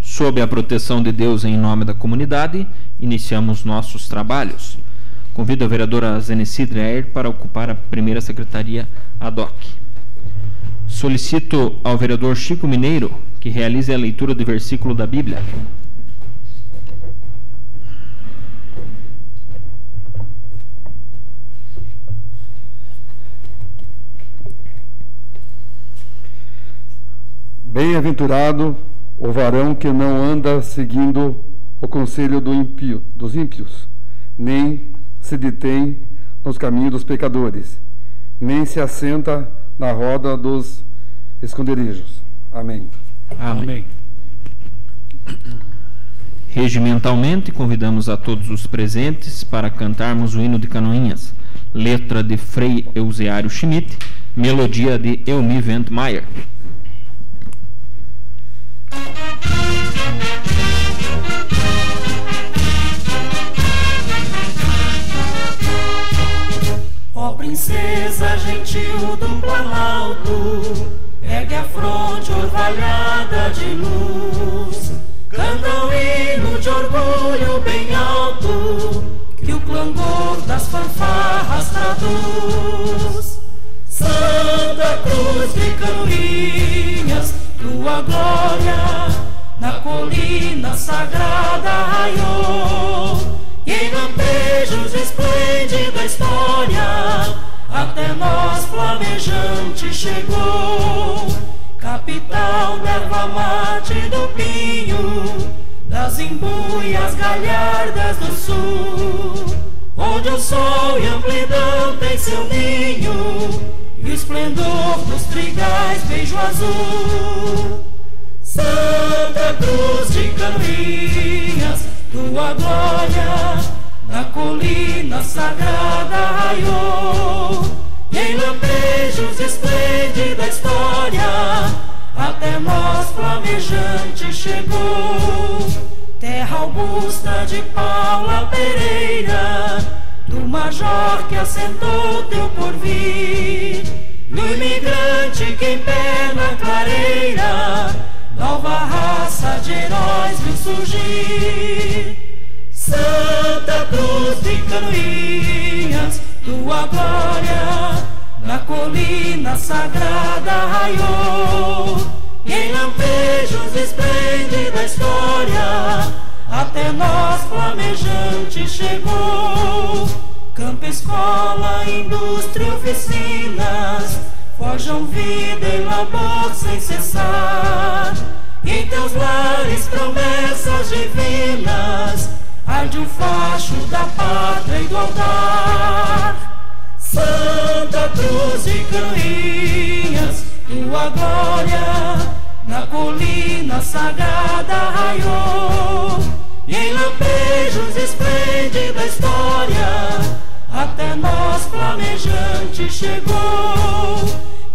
Sob a proteção de Deus, em nome da comunidade, iniciamos nossos trabalhos. Convido a vereadora Zeneci Dreher para ocupar a primeira secretaria ad hoc. Solicito ao vereador Chico Mineiro que realize a leitura do versículo da Bíblia. Bem-aventurado o varão que não anda seguindo o conselho dos ímpios, nem se detém nos caminhos dos pecadores, nem se assenta na roda dos esconderijos. Amém. Amém. Regimentalmente, convidamos a todos os presentes para cantarmos o hino de Canoinhas, letra de Frei Euseário Schmidt, melodia de Elmi Wendmeier. Ó princesa gentil do Planalto, ergue a fronte orvalhada de luz, canta o hino de orgulho bem alto, que o clangor das fanfarras traduz. Santa Cruz de Canoinhas, tua glória na colina sagrada raiou, e em lampejos esplêndida história até nós flamejante chegou. Capital da erva mate do pinho, das imbuias galhardas do sul, onde o sol e amplidão tem seu ninho, e o esplendor dos trigais beijo azul. Santa Cruz de Canoinhas, tua glória na colina sagrada raiou, e em lampejos esplêndida história até nós flamejante chegou. Terra augusta de Paula Pereira, do major que assentou teu porvir, do imigrante que em pé na clareira nova raça de heróis viu surgir. Santa Cruz de Canoinhas, tua glória na colina sagrada raiou, e em lampejos esplêndida história até nós flamejante chegou. Campo, escola, indústria, oficinas forjam vida e labor sem cessar, e em teus lares promessas divinas arde o facho da pátria e do altar. Santa Cruz de Canoinhas, tua glória na colina sagrada raiou, e em lampejos esplêndida história até nós flamejante chegou.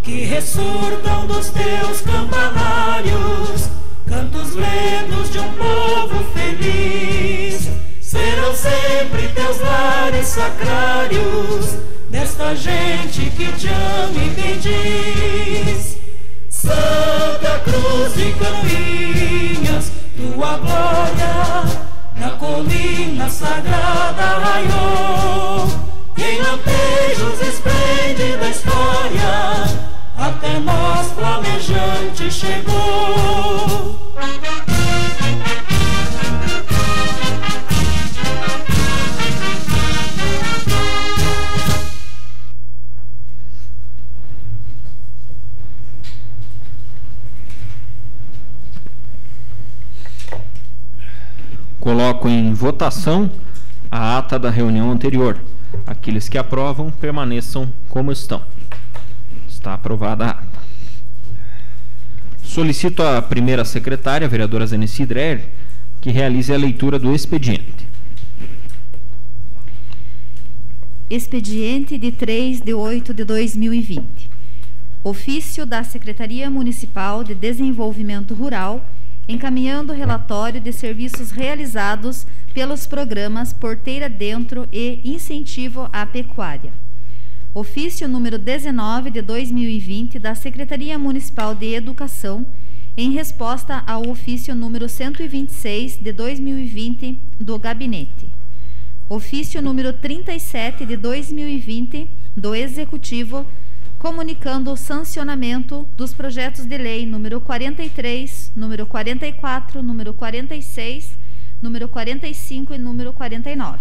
Que ressurgam dos teus campanários cantos lendos de um povo feliz, serão sempre teus lares sacrários desta gente que te ama e bendiz. Santa Cruz de Canoinhas, tua glória na colina sagrada raiou, e em lampejos esplêndida história até nós flamejante chegou. Coloco em votação a ata da reunião anterior. Aqueles que aprovam, permaneçam como estão. Está aprovada a ata. Solicito à primeira secretária, a vereadora Zeneci Dreher, que realize a leitura do expediente. Expediente de 3/8/2020. Ofício da Secretaria Municipal de Desenvolvimento Rural, encaminhando o relatório de serviços realizados pelos programas Porteira Dentro e Incentivo à Pecuária. Ofício número 19 de 2020 da Secretaria Municipal de Educação, em resposta ao ofício número 126 de 2020 do Gabinete. Ofício número 37 de 2020 do Executivo, comunicando o sancionamento dos projetos de lei número 43, número 44, número 46, número 45 e número 49.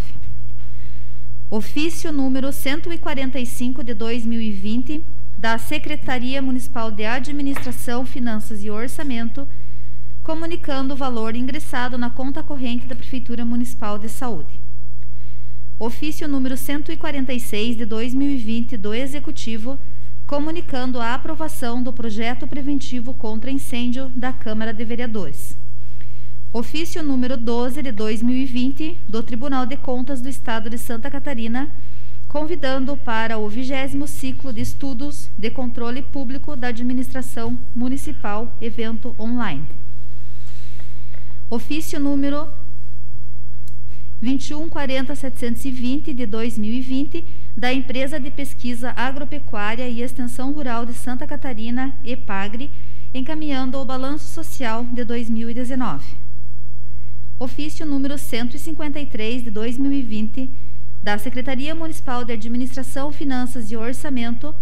Ofício número 145 de 2020 da Secretaria Municipal de Administração, Finanças e Orçamento, comunicando o valor ingressado na conta corrente da Prefeitura Municipal de Saúde. Ofício número 146 de 2020 do Executivo, comunicando a aprovação do projeto preventivo contra incêndio da Câmara de Vereadores. Ofício número 12 de 2020 do Tribunal de Contas do Estado de Santa Catarina, convidando para o 20º ciclo de estudos de controle público da administração municipal, evento online. Ofício número 2140-720 de 2020 da Empresa de Pesquisa Agropecuária e Extensão Rural de Santa Catarina, EPAGRE, encaminhando o balanço social de 2019. Ofício número 153 de 2020 da Secretaria Municipal de Administração, Finanças e Orçamento,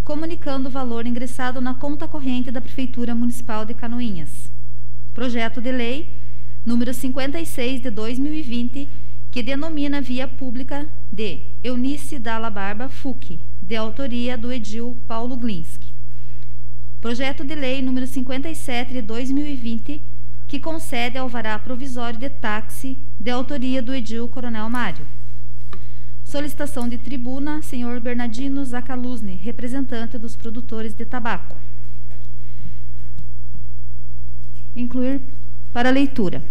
comunicando o valor ingressado na conta corrente da Prefeitura Municipal de Canoinhas. Projeto de lei número 56 de 2020, que denomina via pública de Eunice Dalla Barba FUC, de autoria do edil Paulo Glinski. Projeto de lei número 57 de 2020, que concede alvará provisório de táxi, de autoria do edil Coronel Mário. Solicitação de tribuna, senhor Bernardino Zacaluzzi, representante dos produtores de tabaco. Incluir para leitura.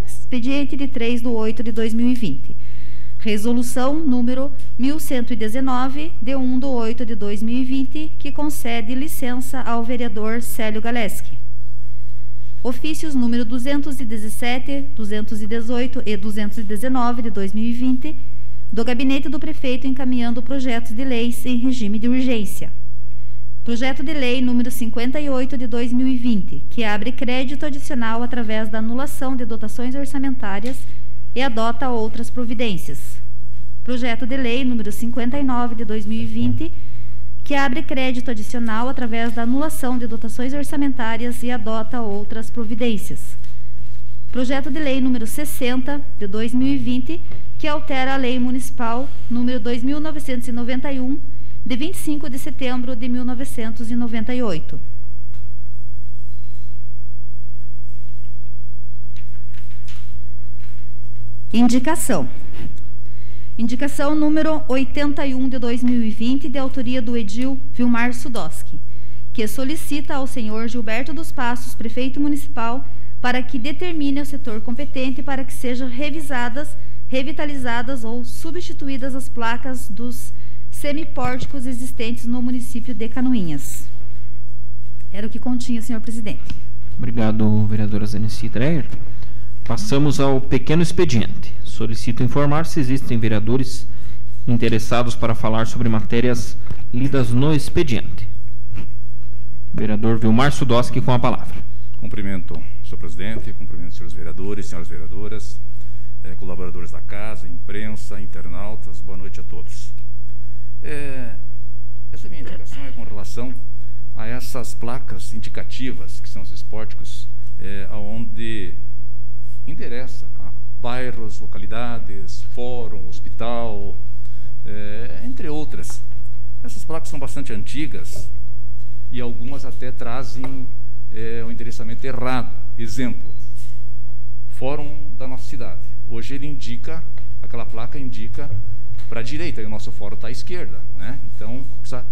Expediente de 3/8 de 2020. Resolução número 1119, de 1/8 de 2020, que concede licença ao vereador Célio Galeski. Ofícios número 217, 218 e 219 de 2020, do Gabinete do Prefeito encaminhando projetos de leis em regime de urgência. Projeto de lei número 58 de 2020, que abre crédito adicional através da anulação de dotações orçamentárias e adota outras providências. Projeto de lei número 59 de 2020, que abre crédito adicional através da anulação de dotações orçamentárias e adota outras providências. Projeto de lei número 60 de 2020, que altera a Lei Municipal número 2991, de 25 de setembro de 1998. Indicação. Indicação número 81 de 2020, de autoria do edil Vilmar Sudoski, que solicita ao senhor Gilberto dos Passos, prefeito municipal, para que determine o setor competente para que sejam revisadas, revitalizadas ou substituídas as placas dos semipórticos existentes no município de Canoinhas. Era o que continha, senhor presidente. Obrigado, vereadora Zenice Dreyer. Passamos ao pequeno expediente. Solicito informar se existem vereadores interessados para falar sobre matérias lidas no expediente. Vereador Vilmar Sudoski com a palavra. Cumprimento, senhor presidente, cumprimento senhores vereadores, senhoras vereadoras, colaboradores da casa, imprensa, internautas, boa noite a todos. Essa minha indicação é com relação a essas placas indicativas, que são esses pórticos, onde endereça a bairros, localidades, fórum, hospital, entre outras. Essas placas são bastante antigas e algumas até trazem o endereçamento errado. Exemplo, fórum da nossa cidade. Hoje ele indica, aquela placa indica para a direita, e o nosso fórum está à esquerda, né? Então, precisa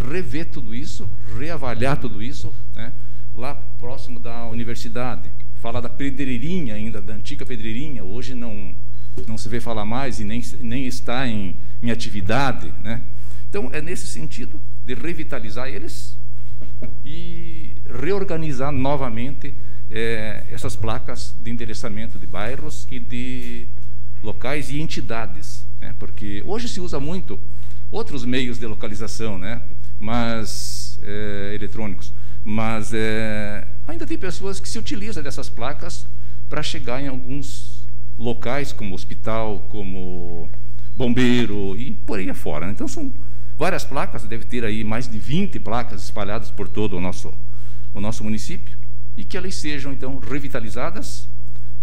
rever tudo isso, reavaliar tudo isso, né? Lá próximo da universidade, falar da pedreirinha ainda, da antiga pedreirinha, hoje não se vê falar mais e nem está em atividade, né? Então, é nesse sentido de revitalizar eles e reorganizar novamente essas placas de endereçamento de bairros e de locais e entidades, né? Porque hoje se usa muito outros meios de localização, né? Mas eletrônicos, mas ainda tem pessoas que se utilizam dessas placas para chegar em alguns locais, como hospital, como bombeiro e por aí afora, né? Então são várias placas, deve ter aí mais de 20 placas espalhadas por todo o nosso município, e que elas sejam então revitalizadas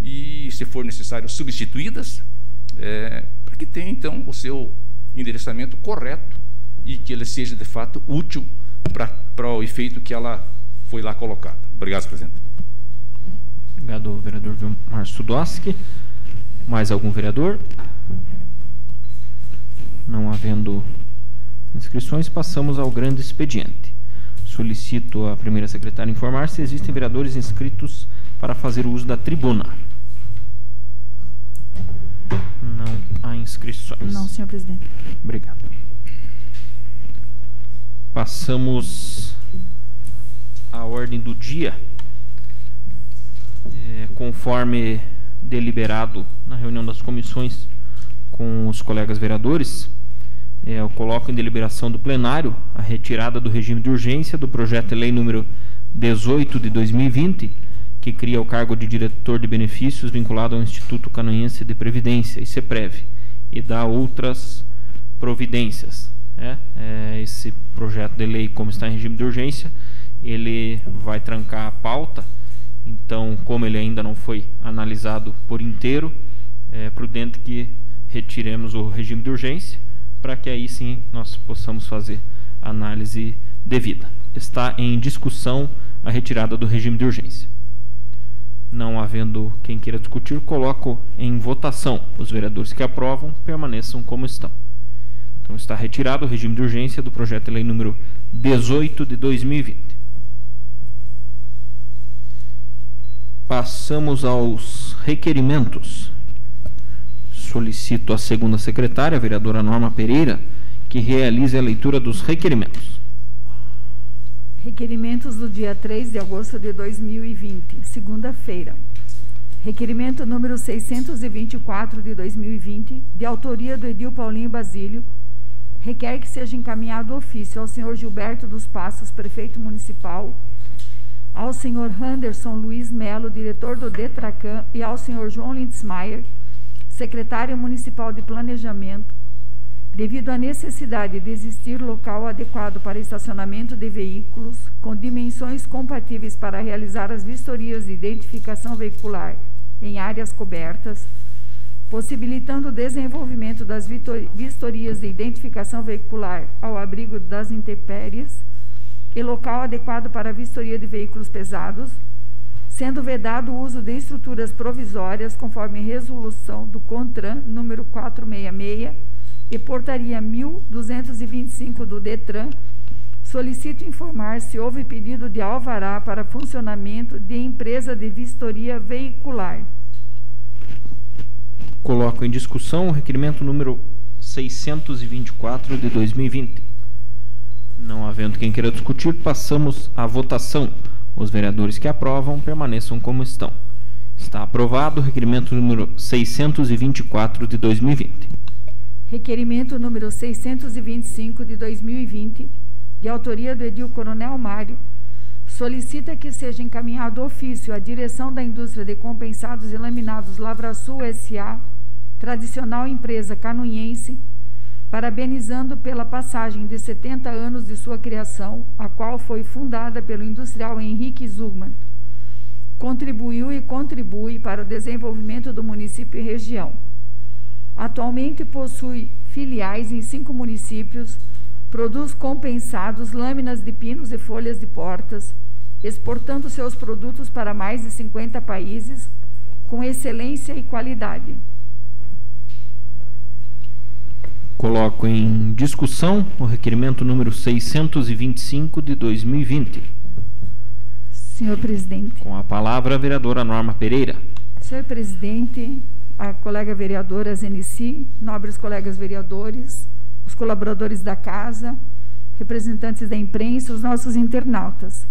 e, se for necessário, substituídas, para que tenha então o seu endereçamento correto e que ele seja de fato útil para o efeito que ela foi lá colocada. Obrigado, senhor presidente. Obrigado, vereador Vilmar Sudoski. Mais algum vereador? Não havendo inscrições, passamos ao grande expediente. Solicito à primeira secretária informar se existem vereadores inscritos para fazer o uso da tribuna. Não há inscrições. Não, senhor presidente. Obrigado. Passamos à ordem do dia. Conforme deliberado na reunião das comissões com os colegas vereadores, eu coloco em deliberação do plenário a retirada do regime de urgência do projeto de lei número 18 de 2020, que cria o cargo de diretor de benefícios vinculado ao Instituto Canoense de Previdência, ICEPREV, e dá outras providências. Esse projeto de lei, como está em regime de urgência, ele vai trancar a pauta. Então, como ele ainda não foi analisado por inteiro, é prudente que retiremos o regime de urgência, para que aí sim nós possamos fazer a análise devida. Está em discussão a retirada do regime de urgência. Não havendo quem queira discutir, coloco em votação. Os vereadores que aprovam permaneçam como estão. Então está retirado o regime de urgência do projeto de lei número 18 de 2020. Passamos aos requerimentos. Solicito à segunda secretária, a vereadora Norma Pereira, que realize a leitura dos requerimentos. Requerimentos do dia 3 de agosto de 2020, segunda-feira. Requerimento número 624 de 2020, de autoria do edil Paulinho Basílio, requer que seja encaminhado ofício ao senhor Gilberto dos Passos, prefeito municipal, ao senhor Anderson Luiz Melo, diretor do DETRACAN, e ao senhor João Lindsmaier, secretário municipal de planejamento, devido à necessidade de existir local adequado para estacionamento de veículos com dimensões compatíveis para realizar as vistorias de identificação veicular em áreas cobertas, possibilitando o desenvolvimento das vistorias de identificação veicular ao abrigo das intempéries e local adequado para a vistoria de veículos pesados, sendo vedado o uso de estruturas provisórias conforme resolução do CONTRAN número 466 e portaria 1225 do DETRAN. Solicito informar se houve pedido de alvará para funcionamento de empresa de vistoria veicular. Coloco em discussão o requerimento número 624 de 2020. Não havendo quem queira discutir, passamos à votação. Os vereadores que aprovam permaneçam como estão. Está aprovado o requerimento número 624 de 2020. Requerimento número 625 de 2020, de autoria do edil Coronel Mário, solicita que seja encaminhado ofício à direção da indústria de compensados e laminados Lavrasul S.A., tradicional empresa canoense, parabenizando pela passagem de 70 anos de sua criação, a qual foi fundada pelo industrial Henrique Zugman. Contribuiu e contribui para o desenvolvimento do município e região. Atualmente possui filiais em 5 municípios, produz compensados, lâminas de pinos e folhas de portas, exportando seus produtos para mais de 50 países, com excelência e qualidade. Coloco em discussão o requerimento número 625 de 2020. Senhor presidente. Com a palavra a vereadora Norma Pereira. Senhor presidente, a colega vereadora Zenici, nobres colegas vereadores, os colaboradores da casa, representantes da imprensa, os nossos internautas.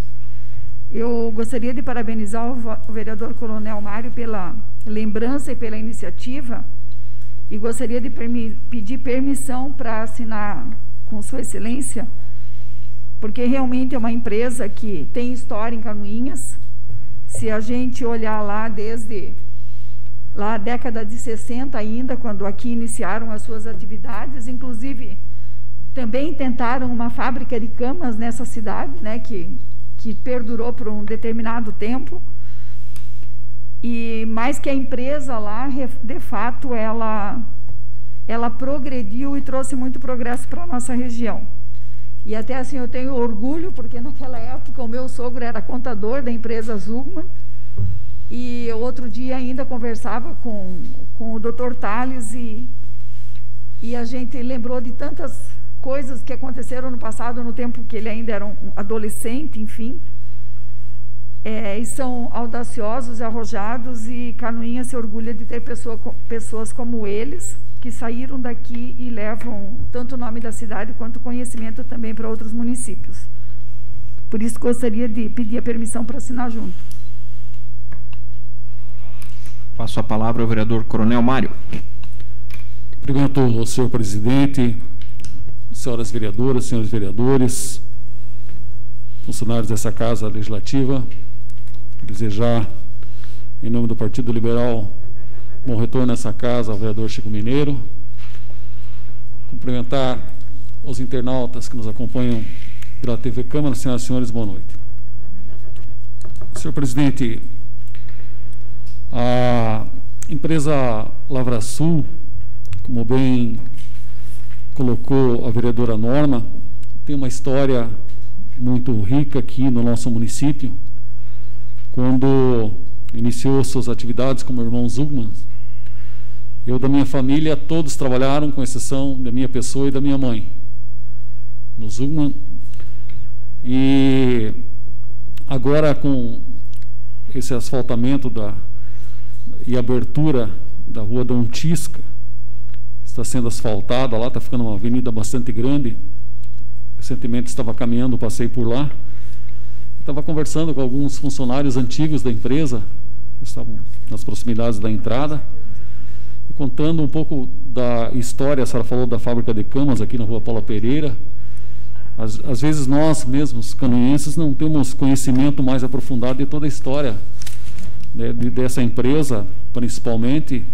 Eu gostaria de parabenizar o vereador Coronel Mário pela lembrança e pela iniciativa, e gostaria de pedir permissão para assinar com Sua Excelência, porque realmente é uma empresa que tem história em Canoinhas. Se a gente olhar lá desde a década de 60 ainda, quando aqui iniciaram as suas atividades, inclusive também tentaram uma fábrica de camas nessa cidade, né, que perdurou por um determinado tempo. E mais que a empresa lá, de fato, ela progrediu e trouxe muito progresso para a nossa região. E até assim eu tenho orgulho, porque naquela época o meu sogro era contador da empresa Zugman, e outro dia ainda conversava com o Dr. Tales, e a gente lembrou de tantas coisas que aconteceram no passado, no tempo que ele ainda era um adolescente, enfim. E são audaciosos, arrojados, e Canoinhas se orgulha de ter pessoas como eles, que saíram daqui e levam tanto o nome da cidade quanto conhecimento também para outros municípios. Por isso gostaria de pedir a permissão para assinar junto. Passo a palavra ao vereador Coronel Mário. Obrigado, senhor presidente, senhoras vereadoras, senhores vereadores, funcionários dessa Casa Legislativa. Desejar, em nome do Partido Liberal, bom retorno nessa casa ao vereador Chico Mineiro. Cumprimentar os internautas que nos acompanham pela TV Câmara. Senhoras e senhores, boa noite. Senhor presidente, a empresa Lavrasul, como bem colocou a vereadora Norma, tem uma história muito rica aqui no nosso município. Quando iniciou suas atividades como irmão Zugman, eu da minha família, todos trabalharam, com exceção da minha pessoa e da minha mãe, no Zugman. E agora, com esse asfaltamento e abertura da rua da Untisca, está sendo asfaltada lá, está ficando uma avenida bastante grande. Recentemente estava caminhando, passei por lá, estava conversando com alguns funcionários antigos da empresa, que estavam nas proximidades da entrada, e contando um pouco da história. A senhora falou da fábrica de camas aqui na rua Paula Pereira. Às vezes nós mesmos, canoenses, não temos conhecimento mais aprofundado de toda a história, né, dessa empresa, principalmente.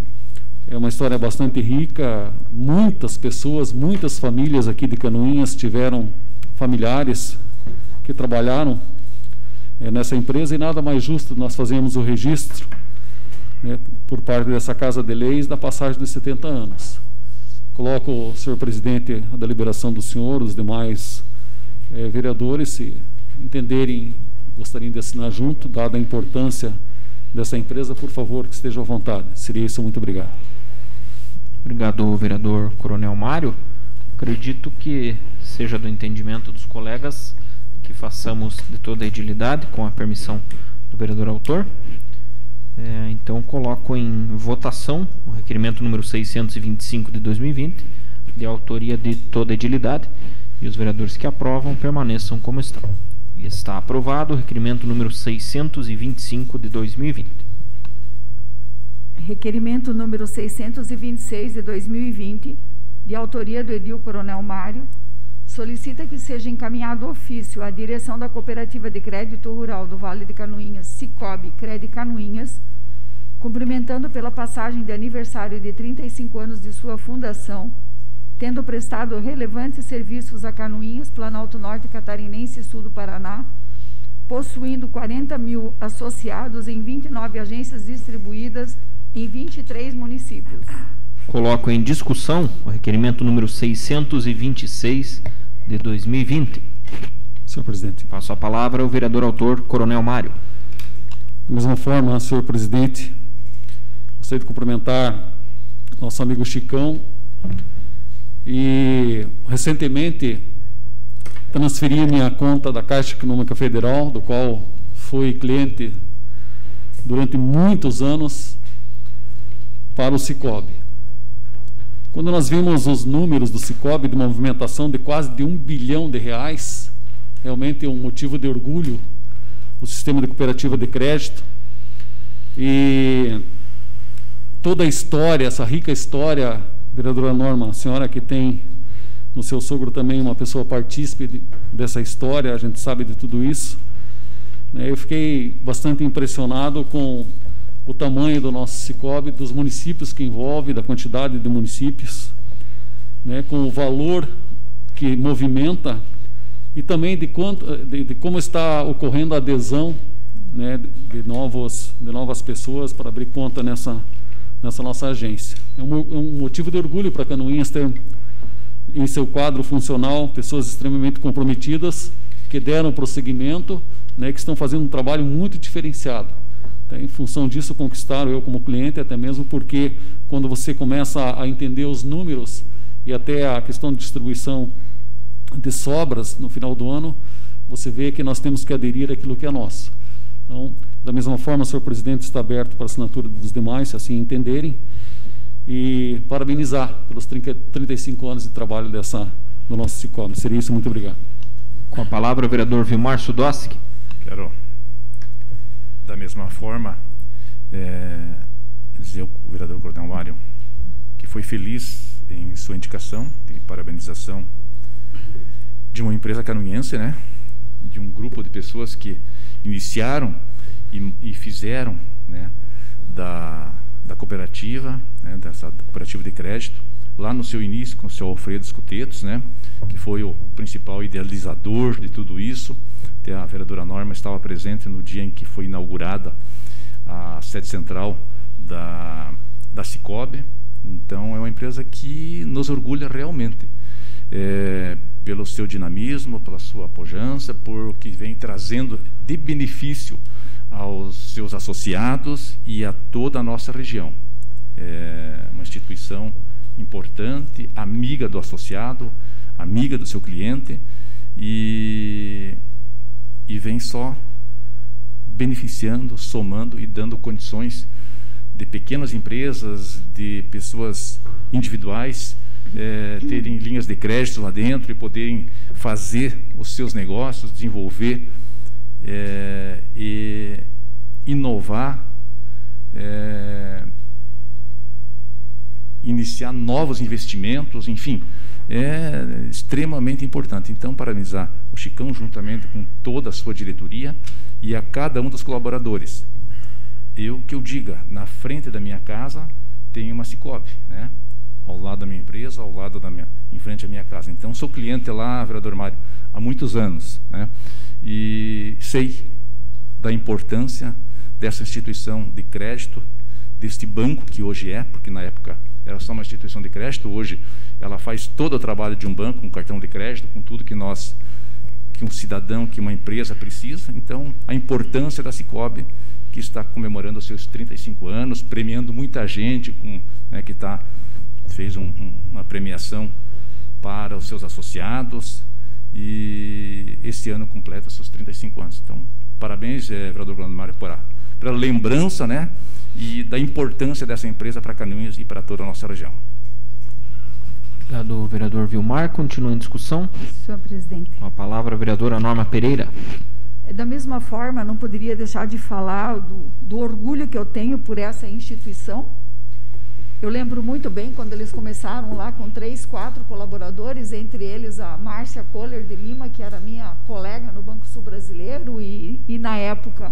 É uma história bastante rica. Muitas pessoas, muitas famílias aqui de Canoinhas tiveram familiares que trabalharam nessa empresa, e nada mais justo nós fazemos o registro, né, por parte dessa Casa de Leis, da passagem de 70 anos. Coloco, senhor presidente, a deliberação do senhor, os demais vereadores, se entenderem, gostariam de assinar junto, dada a importância dessa empresa, por favor, que estejam à vontade. Seria isso, muito obrigado. Obrigado, vereador Coronel Mário. Acredito que seja do entendimento dos colegas que façamos de toda a edilidade, com a permissão do vereador autor. Então, coloco em votação o requerimento número 625 de 2020, de autoria de toda a edilidade, e os vereadores que aprovam permaneçam como estão. E está aprovado o requerimento número 625 de 2020. Requerimento número 626 de 2020, de autoria do edil Coronel Mário, solicita que seja encaminhado ofício à direção da Cooperativa de Crédito Rural do Vale de Canoinhas, Sicob Crédito Canoinhas, cumprimentando pela passagem de aniversário de 35 anos de sua fundação, tendo prestado relevantes serviços a Canoinhas, Planalto Norte Catarinense e Sul do Paraná, possuindo 40 mil associados em 29 agências distribuídas em 23 municípios. Coloco em discussão o requerimento número 626 de 2020. Senhor presidente. Passo a palavra ao vereador autor, Coronel Mário. Da mesma forma, senhor presidente, gostaria de cumprimentar nosso amigo Chicão, e recentemente transferi minha conta da Caixa Econômica Federal, do qual fui cliente durante muitos anos, para o Sicob. Quando nós vimos os números do Sicob de movimentação de quase de R$1 bilhão, realmente é um motivo de orgulho o sistema de cooperativa de crédito. E toda a história, essa rica história, vereadora Norma, a senhora que tem no seu sogro também uma pessoa partícipe dessa história, a gente sabe de tudo isso. Eu fiquei bastante impressionado com o tamanho do nosso Sicob, dos municípios que envolve, da quantidade de municípios, com o valor que movimenta e também de como está ocorrendo a adesão de novas pessoas para abrir conta nessa nossa agência. É um motivo de orgulho para Canoinhas ter em seu quadro funcional pessoas extremamente comprometidas, que deram prosseguimento, que estão fazendo um trabalho muito diferenciado. Em função disso, conquistaram eu como cliente, até mesmo porque quando você começa a entender os números e até a questão de distribuição de sobras no final do ano, você vê que nós temos que aderir àquilo que é nosso. Então, da mesma forma, o senhor presidente está aberto para a assinatura dos demais, se assim entenderem, e parabenizar pelos 35 anos de trabalho do nosso Sicob. Seria isso, muito obrigado. Com a palavra o vereador Vilmar Sudoski. Quero, da mesma forma, dizer ao vereador Coronel Mário que foi feliz em sua indicação de parabenização de uma empresa canoinhense, de um grupo de pessoas que iniciaram e fizeram da cooperativa, dessa cooperativa de crédito, lá no seu início com o seu Alfredo Escutetos, que foi o principal idealizador de tudo isso. Até a vereadora Norma estava presente no dia em que foi inaugurada a sede central da Sicob. Então, é uma empresa que nos orgulha realmente, pelo seu dinamismo, pela sua pujança, por o que vem trazendo de benefício aos seus associados e a toda a nossa região. É uma instituição importante, amiga do associado, amiga do seu cliente, e vem só beneficiando, somando e dando condições de pequenas empresas, de pessoas individuais, terem linhas de crédito lá dentro e poderem fazer os seus negócios, desenvolver e inovar, iniciar novos investimentos, enfim, é extremamente importante. Então, parabenizar o Chicão juntamente com toda a sua diretoria e a cada um dos colaboradores. Que eu diga, na frente da minha casa tem uma Sicob, ao lado da minha empresa, em frente à minha casa. Então, sou cliente lá, vereador Mário, há muitos anos, e sei da importância dessa instituição de crédito, deste banco que hoje porque na época era só uma instituição de crédito, hoje ela faz todo o trabalho de um banco, um cartão de crédito, com tudo que um cidadão, que uma empresa precisa. Então, a importância da Sicob, que está comemorando os seus 35 anos, premiando muita gente, que fez uma premiação para os seus associados, e esse ano completa seus 35 anos. Então, parabéns, vereador Orlando Mário, pela lembrança, e da importância dessa empresa para Canoinhas e para toda a nossa região. Obrigado, vereador Vilmar. Continua em discussão. Senhor presidente. Com a palavra a vereadora Norma Pereira. Da mesma forma, não poderia deixar de falar do orgulho que eu tenho por essa instituição. Eu lembro muito bem quando eles começaram lá com 3, 4 colaboradores, entre eles a Márcia Kohler de Lima, que era minha colega no Banco Sul Brasileiro, e na época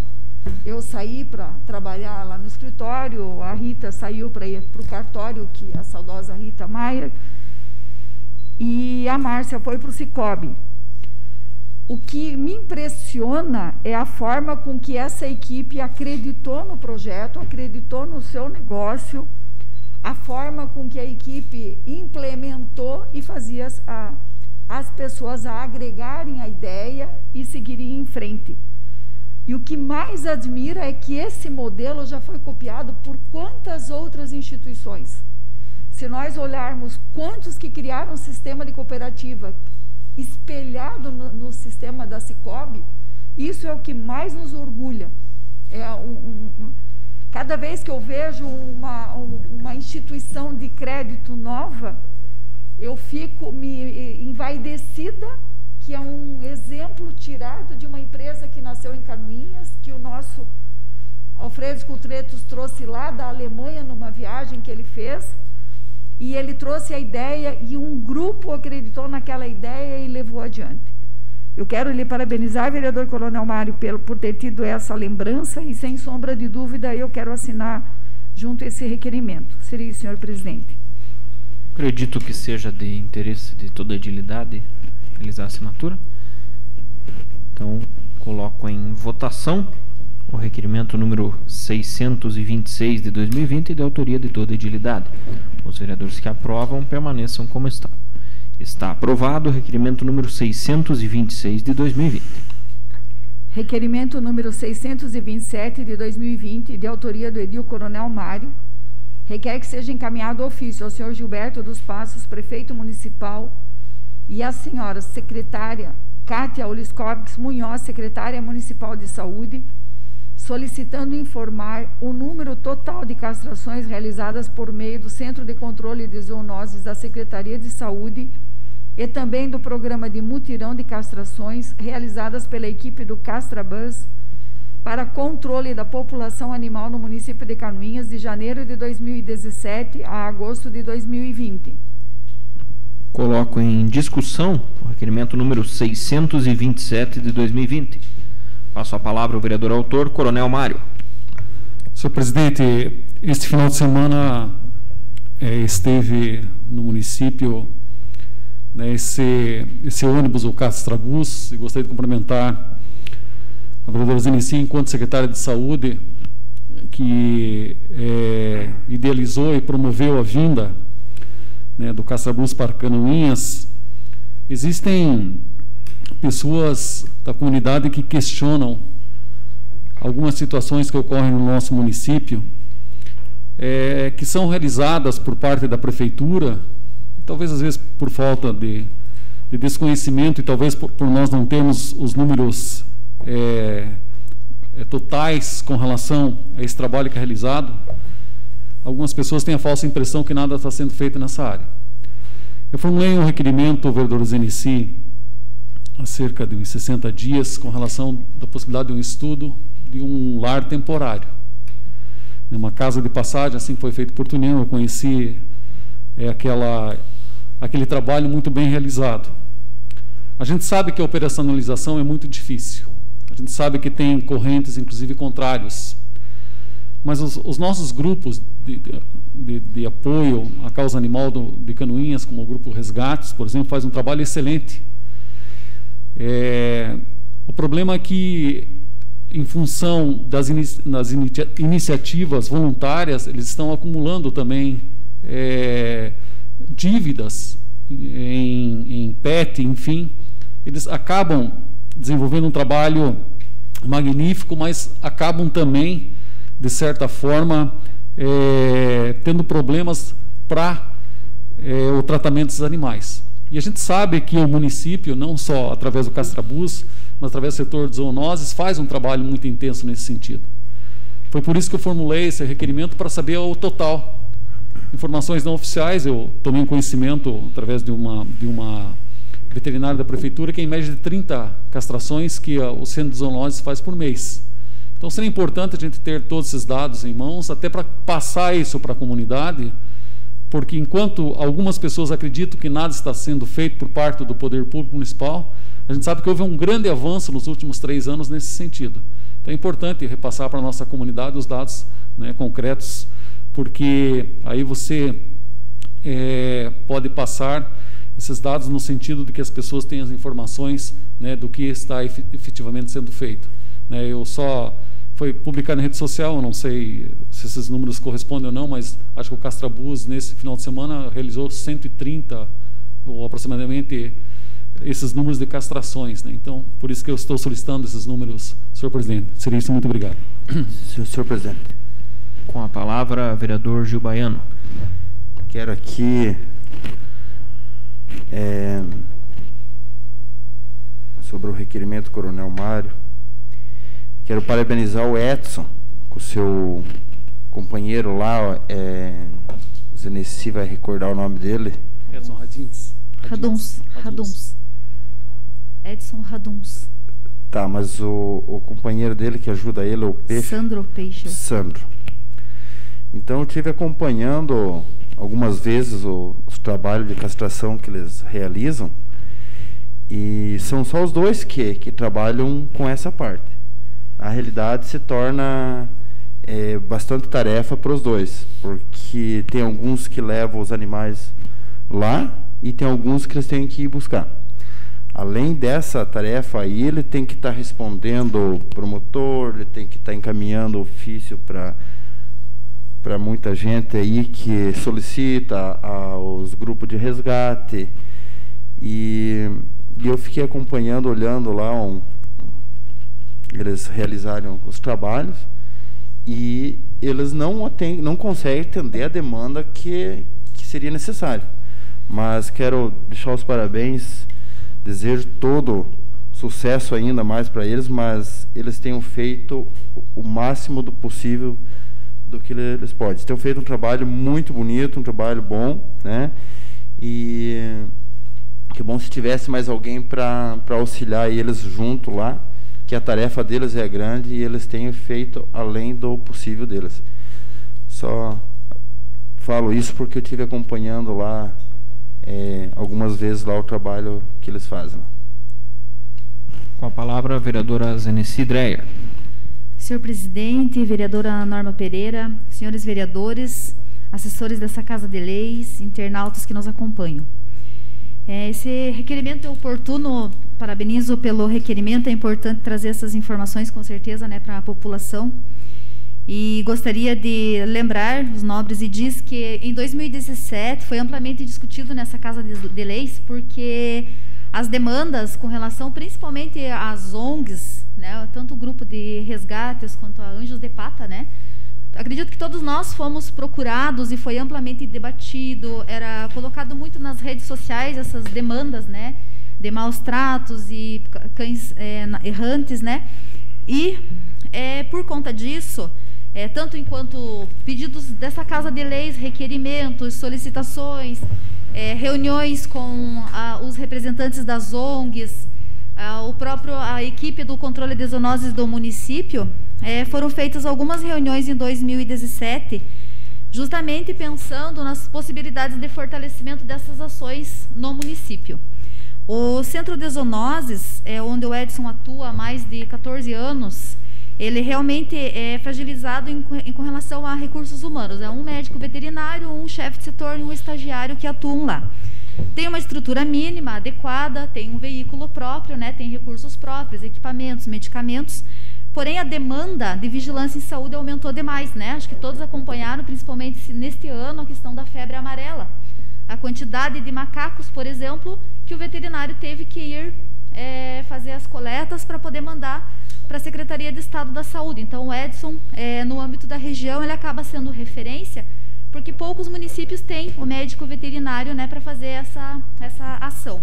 eu saí para trabalhar lá no escritório, a Rita saiu para ir para o cartório, que é a saudosa Rita Maier, e a Márcia foi para o Sicob. O que me impressiona é a forma com que essa equipe acreditou no projeto, acreditou no seu negócio, a forma com que a equipe implementou e fazia as pessoas agregarem a ideia e seguirem em frente. E o que mais admira é que esse modelo já foi copiado por quantas outras instituições. Se nós olharmos quantos que criaram um sistema de cooperativa espelhado no sistema da Sicob, isso é o que mais nos orgulha. Cada vez que eu vejo uma instituição de crédito nova, eu fico me envaidecida, que é um exemplo tirado de uma empresa que nasceu em Canoinhas, que o nosso Alfredo Coutretos trouxe lá da Alemanha numa viagem que ele fez, e ele trouxe a ideia e um grupo acreditou naquela ideia e levou adiante. Eu quero lhe parabenizar, vereador Coronel Mário, por ter tido essa lembrança e, sem sombra de dúvida, eu quero assinar junto esse requerimento. Seria isso, senhor presidente. Acredito que seja de interesse de toda a edilidade realizar a assinatura. Então, coloco em votação o requerimento número 626 de 2020, de autoria de toda a edilidade. Os vereadores que aprovam permaneçam como estão. Está aprovado o requerimento número 626 de 2020. Requerimento número 627 de 2020, de autoria do edil Coronel Mário, requer que seja encaminhado ofício ao senhor Gilberto dos Passos, prefeito municipal, e à senhora secretária Kátia Oliscovics Munhoz, secretária municipal de saúde, solicitando informar o número total de castrações realizadas por meio do Centro de Controle de Zoonoses da Secretaria de Saúde e também do programa de mutirão de castrações realizadas pela equipe do CastraBus para controle da população animal no município de Canoinhas de janeiro de 2017 a agosto de 2020. Coloco em discussão o requerimento número 627 de 2020. Passo a palavra ao vereador autor, Coronel Mário. Senhor presidente, este final de semana esteve no município esse ônibus, o CastraBus, e gostaria de cumprimentar a vereadora Zenici, enquanto secretária de saúde, que idealizou e promoveu a vinda do CastraBus para Canoinhas. Existem pessoas da comunidade que questionam algumas situações que ocorrem no nosso município, que são realizadas por parte da prefeitura, talvez às vezes por falta de desconhecimento e talvez por nós não termos os números totais com relação a esse trabalho que é realizado. Algumas pessoas têm a falsa impressão que nada está sendo feito nessa área. Eu formulei um requerimento ao vereador Zenici há cerca de uns 60 dias com relação da possibilidade de um estudo de um lar temporário. Uma casa de passagem, assim que foi feito por Tunião, eu conheci aquele trabalho muito bem realizado. A gente sabe que a operacionalização é muito difícil. A gente sabe que tem correntes, inclusive, contrários. Mas os nossos grupos de apoio à causa animal de Canoinhas, como o Grupo Resgates, por exemplo, faz um trabalho excelente. O problema é que, em função das iniciativas voluntárias, eles estão acumulando também dívidas em PET, enfim. Eles acabam desenvolvendo um trabalho magnífico, mas acabam também, de certa forma, tendo problemas para o tratamento dos animais. E a gente sabe que o município, não só através do CastraBus, mas através do setor de zoonoses, faz um trabalho muito intenso nesse sentido. Foi por isso que eu formulei esse requerimento, para saber o total. Informações não oficiais, eu tomei conhecimento através de uma veterinária da prefeitura, que é em média de 30 castrações que o centro de zoonoses faz por mês. Então seria importante a gente ter todos esses dados em mãos, até para passar isso para a comunidade, porque enquanto algumas pessoas acreditam que nada está sendo feito por parte do poder público municipal, a gente sabe que houve um grande avanço nos últimos 3 anos nesse sentido. Então é importante repassar para a nossa comunidade os dados concretos, porque aí você pode passar esses dados no sentido de que as pessoas tenham as informações do que está efetivamente sendo feito. Foi publicado na rede social, eu não sei se esses números correspondem ou não, mas acho que o CastraBus, nesse final de semana, realizou 130, ou aproximadamente, esses números de castrações. Então, por isso que eu estou solicitando esses números, senhor presidente. Seria isso, muito obrigado. Senhor presidente. Com a palavra, vereador Gil Baiano. Quero aqui, sobre o requerimento Coronel Mário, quero parabenizar o Edson com o seu companheiro lá, o Zeneci vai recordar o nome dele. Edson Raduns. Edson Raduns. Tá, mas o companheiro dele que ajuda ele, o Peixe. Sandro Peixe. Sandro. Então eu estive acompanhando algumas vezes os trabalhos de castração que eles realizam, e são só os dois que trabalham com essa parte. Na realidade se torna bastante tarefa para os dois, porque tem alguns que levam os animais lá e tem alguns que eles têm que ir buscar. Além dessa tarefa aí, ele tem que estar respondendo o promotor, ele tem que estar encaminhando ofício para muita gente aí que solicita aos grupos de resgate. E eu fiquei acompanhando, olhando lá eles realizaram os trabalhos, e eles não conseguem atender a demanda que seria necessário. Mas quero deixar os parabéns, desejo todo sucesso ainda mais para eles, mas eles tenham feito o máximo do possível do que eles podem. Eles têm feito um trabalho muito bonito, um trabalho bom, né? E que bom se tivesse mais alguém para auxiliar eles junto lá, que a tarefa deles é grande e eles têm feito além do possível deles. Só falo isso porque eu estive acompanhando lá algumas vezes lá o trabalho que eles fazem. Com a palavra a vereadora Zeneci Dreyer. Senhor presidente, vereadora Norma Pereira, senhores vereadores, assessores dessa Casa de Leis, internautas que nos acompanham. Esse requerimento é oportuno, parabenizo pelo requerimento, é importante trazer essas informações com certeza, né, para a população. E gostaria de lembrar os nobres e diz que em 2017 foi amplamente discutido nessa Casa de Leis, porque as demandas com relação principalmente às ONGs, né, tanto o grupo de resgates quanto a Anjos de Pata, né, acredito que todos nós fomos procurados e foi amplamente debatido, era colocado muito nas redes sociais essas demandas, né, de maus tratos e cães errantes, né, e por conta disso, tanto enquanto pedidos dessa Casa de Leis, requerimentos, solicitações, reuniões com os representantes das ONGs, a equipe do controle de zoonoses do município, foram feitas algumas reuniões em 2017, justamente pensando nas possibilidades de fortalecimento dessas ações no município. O Centro de Zoonoses, onde o Edson atua há mais de 14 anos, ele realmente é fragilizado com relação a recursos humanos. É um médico veterinário, um chefe de setor e um estagiário que atuam lá. Tem uma estrutura mínima, adequada, tem um veículo próprio, né, tem recursos próprios, equipamentos, medicamentos. Porém, a demanda de vigilância em saúde aumentou demais, né? Acho que todos acompanharam, principalmente neste ano, a questão da febre amarela. A quantidade de macacos, por exemplo, que o veterinário teve que ir fazer as coletas para poder mandar para a Secretaria de Estado da Saúde. Então, o Edson, no âmbito da região, ele acaba sendo referência, porque poucos municípios têm o médico veterinário, né, para fazer essa ação.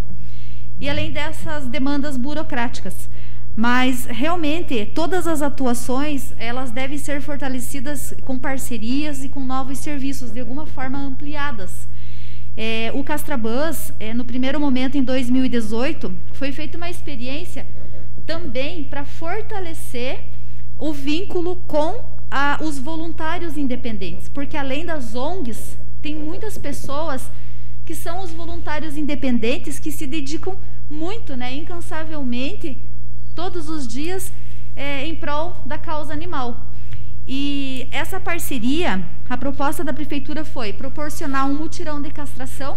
E além dessas demandas burocráticas. Mas, realmente, todas as atuações, elas devem ser fortalecidas com parcerias e com novos serviços, de alguma forma ampliadas. O Castrabans, no primeiro momento, em 2018, foi feita uma experiência também para fortalecer o vínculo com os voluntários independentes, porque além das ONGs, tem muitas pessoas que são os voluntários independentes que se dedicam muito, né, incansavelmente, todos os dias, em prol da causa animal. E essa parceria, a proposta da Prefeitura foi proporcionar um mutirão de castração,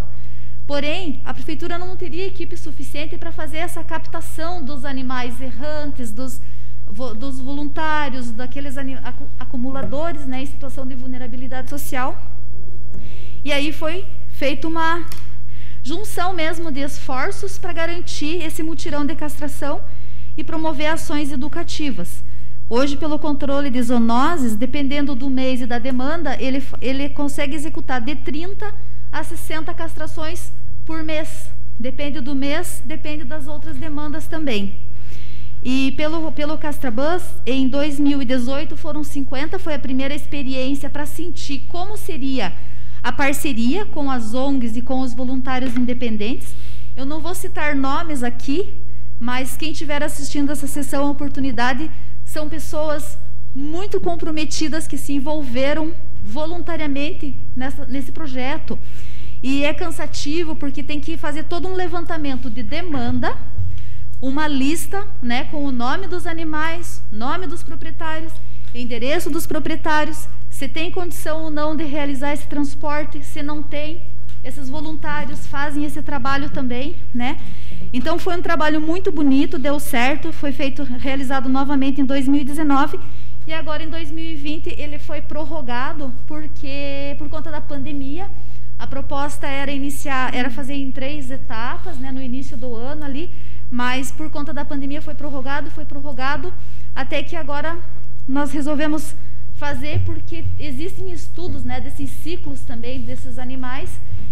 porém, a Prefeitura não teria equipe suficiente para fazer essa captação dos animais errantes, dos voluntários, daqueles acumuladores, né, em situação de vulnerabilidade social. E aí foi feita uma junção mesmo de esforços para garantir esse mutirão de castração e promover ações educativas. Hoje, pelo controle de zoonoses, dependendo do mês e da demanda, ele consegue executar de 30 a 60 castrações por mês. Depende do mês, depende das outras demandas também. E pelo Castrabans, em 2018 foram 50, foi a primeira experiência para sentir como seria a parceria com as ONGs e com os voluntários independentes. Eu não vou citar nomes aqui, mas quem estiver assistindo essa sessão, a oportunidade, são pessoas muito comprometidas que se envolveram voluntariamente nesse projeto. E é cansativo porque tem que fazer todo um levantamento de demanda, uma lista, né, com o nome dos animais, nome dos proprietários, endereço dos proprietários, se tem condição ou não de realizar esse transporte, se não tem, esses voluntários fazem esse trabalho também, né? Então foi um trabalho muito bonito, deu certo, foi realizado novamente em 2019 e agora em 2020 ele foi prorrogado por conta da pandemia. A proposta era fazer em 3 etapas, né, no início do ano ali, mas por conta da pandemia foi prorrogado, até que agora nós resolvemos fazer, porque existem estudos, né, desses ciclos também desses animais,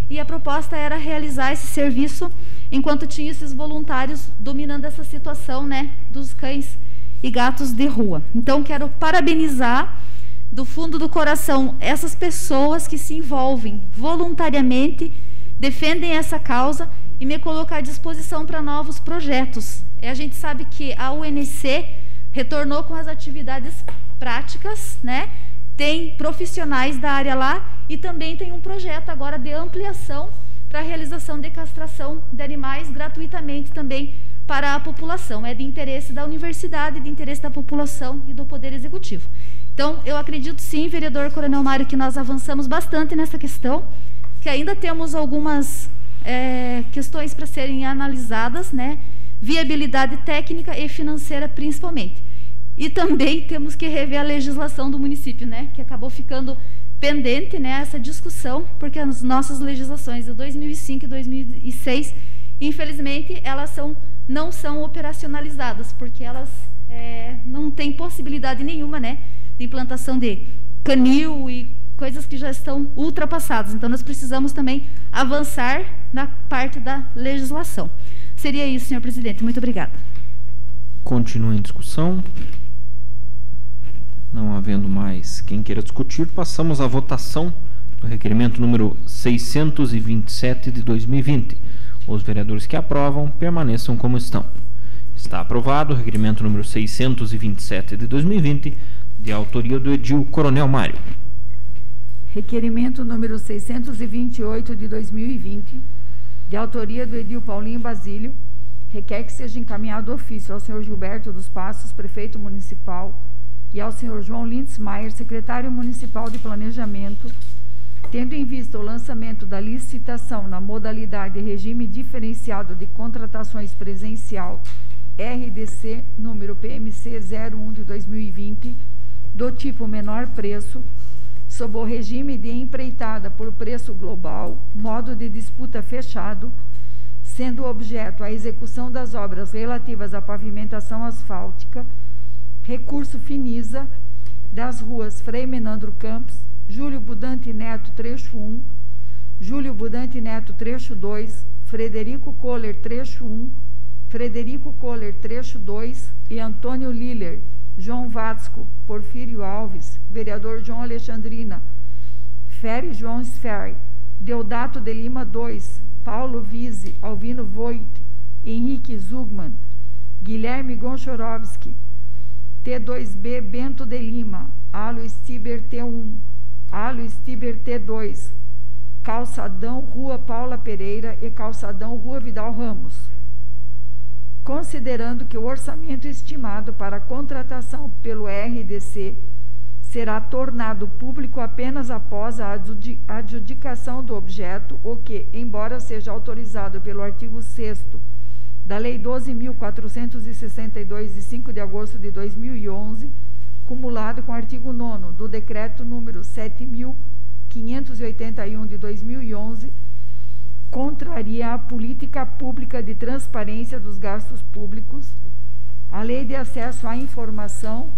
e a proposta era realizar esse serviço enquanto tinha esses voluntários dominando essa situação, né, dos cães e gatos de rua. Então, quero parabenizar do fundo do coração essas pessoas que se envolvem voluntariamente, defendem essa causa e me colocar à disposição para novos projetos. A gente sabe que a UNC retornou com as atividades práticas, né? Tem profissionais da área lá e também tem um projeto agora de ampliação para a realização de castração de animais gratuitamente também para a população. É de interesse da universidade, de interesse da população e do Poder Executivo. Então, eu acredito sim, vereador Coronel Mário, que nós avançamos bastante nessa questão, que ainda temos algumas questões para serem analisadas, né? Viabilidade técnica e financeira principalmente. E também temos que rever a legislação do município, né? Que acabou ficando pendente, né, essa discussão, porque as nossas legislações de 2005 e 2006, infelizmente, elas não são operacionalizadas, porque elas não têm possibilidade nenhuma, né, de implantação de canil e coisas que já estão ultrapassadas. Então, nós precisamos também avançar na parte da legislação. Seria isso, senhor presidente. Muito obrigada. Continua em discussão. Não havendo mais quem queira discutir, passamos à votação do requerimento número 627 de 2020. Os vereadores que aprovam permaneçam como estão. Está aprovado o requerimento número 627 de 2020, de autoria do edil Coronel Mário. Requerimento número 628 de 2020, de autoria do edil Paulinho Basílio, requer que seja encaminhado ofício ao senhor Gilberto dos Passos, prefeito municipal, e ao senhor João Lindsmaier, secretário municipal de planejamento, tendo em vista o lançamento da licitação na modalidade regime diferenciado de contratações presencial RDC número PMC 01 de 2020, do tipo menor preço, sob o regime de empreitada por preço global, modo de disputa fechado, sendo objeto a execução das obras relativas à pavimentação asfáltica, recurso Finisa, das ruas Frei Menandro Campos, Júlio Budante Neto, trecho 1, Júlio Budante Neto, trecho 2, Frederico Kohler, trecho 1, Frederico Kohler, trecho 2 e Antônio Liller, João Vatsco, Porfírio Alves, vereador João Alexandrina, Fere João Sfer, Deodato de Lima 2, Paulo Vise, Alvino Voit, Henrique Zugman, Guilherme Gonchorovski, T2B Bento de Lima, Alo Stiber T1, Alo Stiber T2, Calçadão Rua Paula Pereira e Calçadão Rua Vidal Ramos. Considerando que o orçamento estimado para a contratação pelo RDC será tornado público apenas após a adjudicação do objeto, o que, embora seja autorizado pelo artigo 6º da Lei 12.462, de 5 de agosto de 2011, cumulado com o artigo 9º do Decreto número 7.581 de 2011, contraria a política pública de transparência dos gastos públicos, a lei de acesso à informação,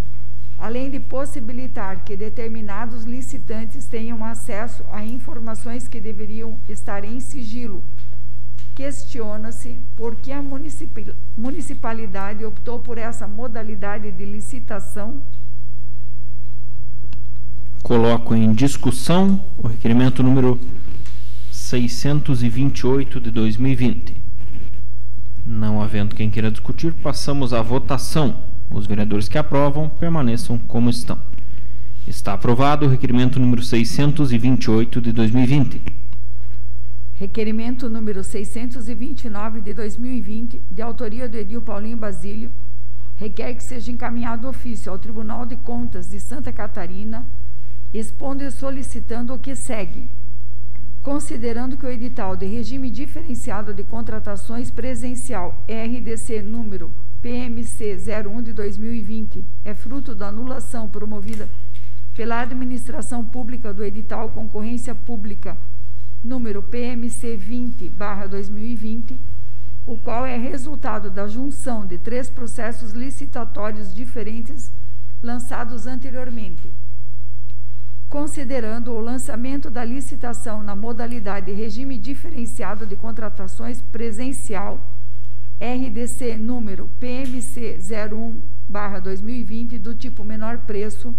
além de possibilitar que determinados licitantes tenham acesso a informações que deveriam estar em sigilo, Questiona-se por que a municipalidade optou por essa modalidade de licitação. Coloco em discussão o requerimento número 628 de 2020. Não havendo quem queira discutir, passamos à votação. Os vereadores que aprovam permaneçam como estão. Está aprovado o requerimento número 628 de 2020. Requerimento número 629 de 2020, de autoria do edil Paulinho Basílio, requer que seja encaminhado ofício ao Tribunal de Contas de Santa Catarina, expondo e solicitando o que segue. Considerando que o edital de regime diferenciado de contratações presencial RDC número PMC 01 de 2020 é fruto da anulação promovida pela administração pública do edital Concorrência Pública número PMC 20/2020, o qual é resultado da junção de 3 processos licitatórios diferentes lançados anteriormente. Considerando o lançamento da licitação na modalidade regime diferenciado de contratações presencial RDC número PMC 01/2020 do tipo menor preço,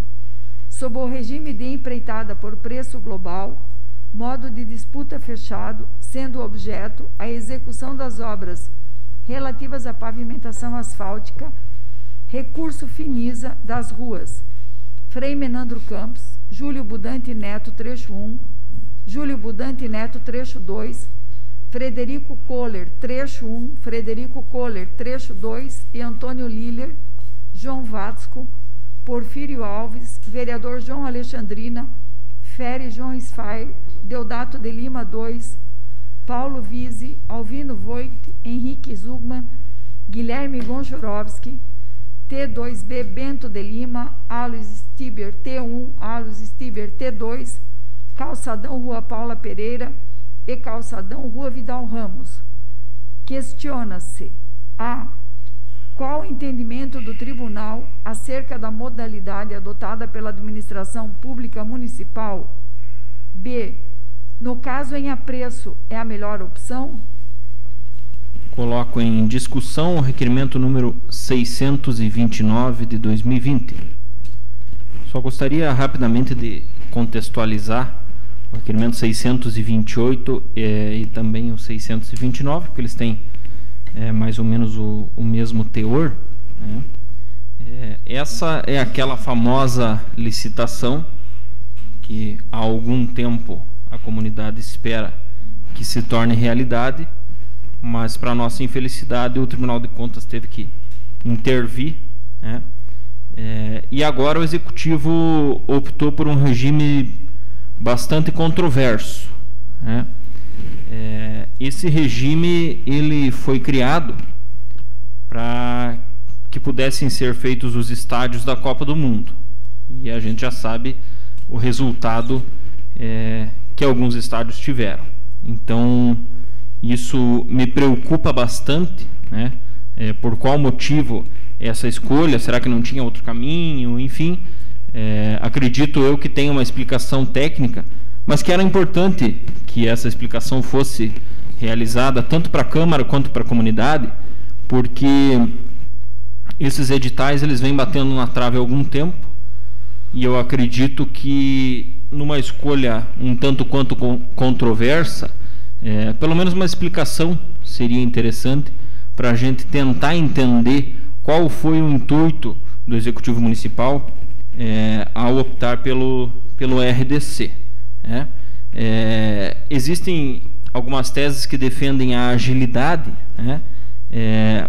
sob o regime de empreitada por preço global, modo de disputa fechado, sendo objeto a execução das obras relativas à pavimentação asfáltica, recurso Finisa das ruas Frei Menandro Campos, Júlio Budante Neto, trecho 1, Júlio Budante Neto, trecho 2, Frederico Kohler, trecho 1, Frederico Kohler, trecho 2 e Antônio Liller, João Vatsco, Porfírio Alves, vereador João Alexandrina, Fere João Sfair, Deodato de Lima 2, Paulo Vise, Alvino Voigt, Henrique Zugman, Guilherme Gonchorovski, T2B Bento de Lima, Alois Stiber T1, Alois Stiber T2, Calçadão Rua Paula Pereira e Calçadão Rua Vidal Ramos. Questiona-se: a. Qual o entendimento do tribunal acerca da modalidade adotada pela administração pública municipal? B. No caso em apreço, é a melhor opção? Coloco em discussão o requerimento número 629 de 2020. Só gostaria rapidamente de contextualizar o requerimento 628 e também o 629, porque eles têm mais ou menos o mesmo teor, né? Essa é aquela famosa licitação que há algum tempo a comunidade espera que se torne realidade, mas para nossa infelicidade o Tribunal de Contas teve que intervir, né? E agora o Executivo optou por um regime bastante controverso, né? Esse regime ele foi criado para que pudessem ser feitos os estádios da Copa do Mundo, e a gente já sabe o resultado que alguns estádios tiveram. Então isso me preocupa bastante, né? Por qual motivo essa escolha? Será que não tinha outro caminho? Enfim, acredito eu que tem uma explicação técnica, mas que era importante que essa explicação fosse realizada tanto para a Câmara quanto para a comunidade, porque esses editais eles vêm batendo na trave há algum tempo, e eu acredito que numa escolha um tanto quanto controversa, pelo menos uma explicação seria interessante para a gente tentar entender qual foi o intuito do Executivo Municipal ao optar pelo RDC. Existem algumas teses que defendem a agilidade, né?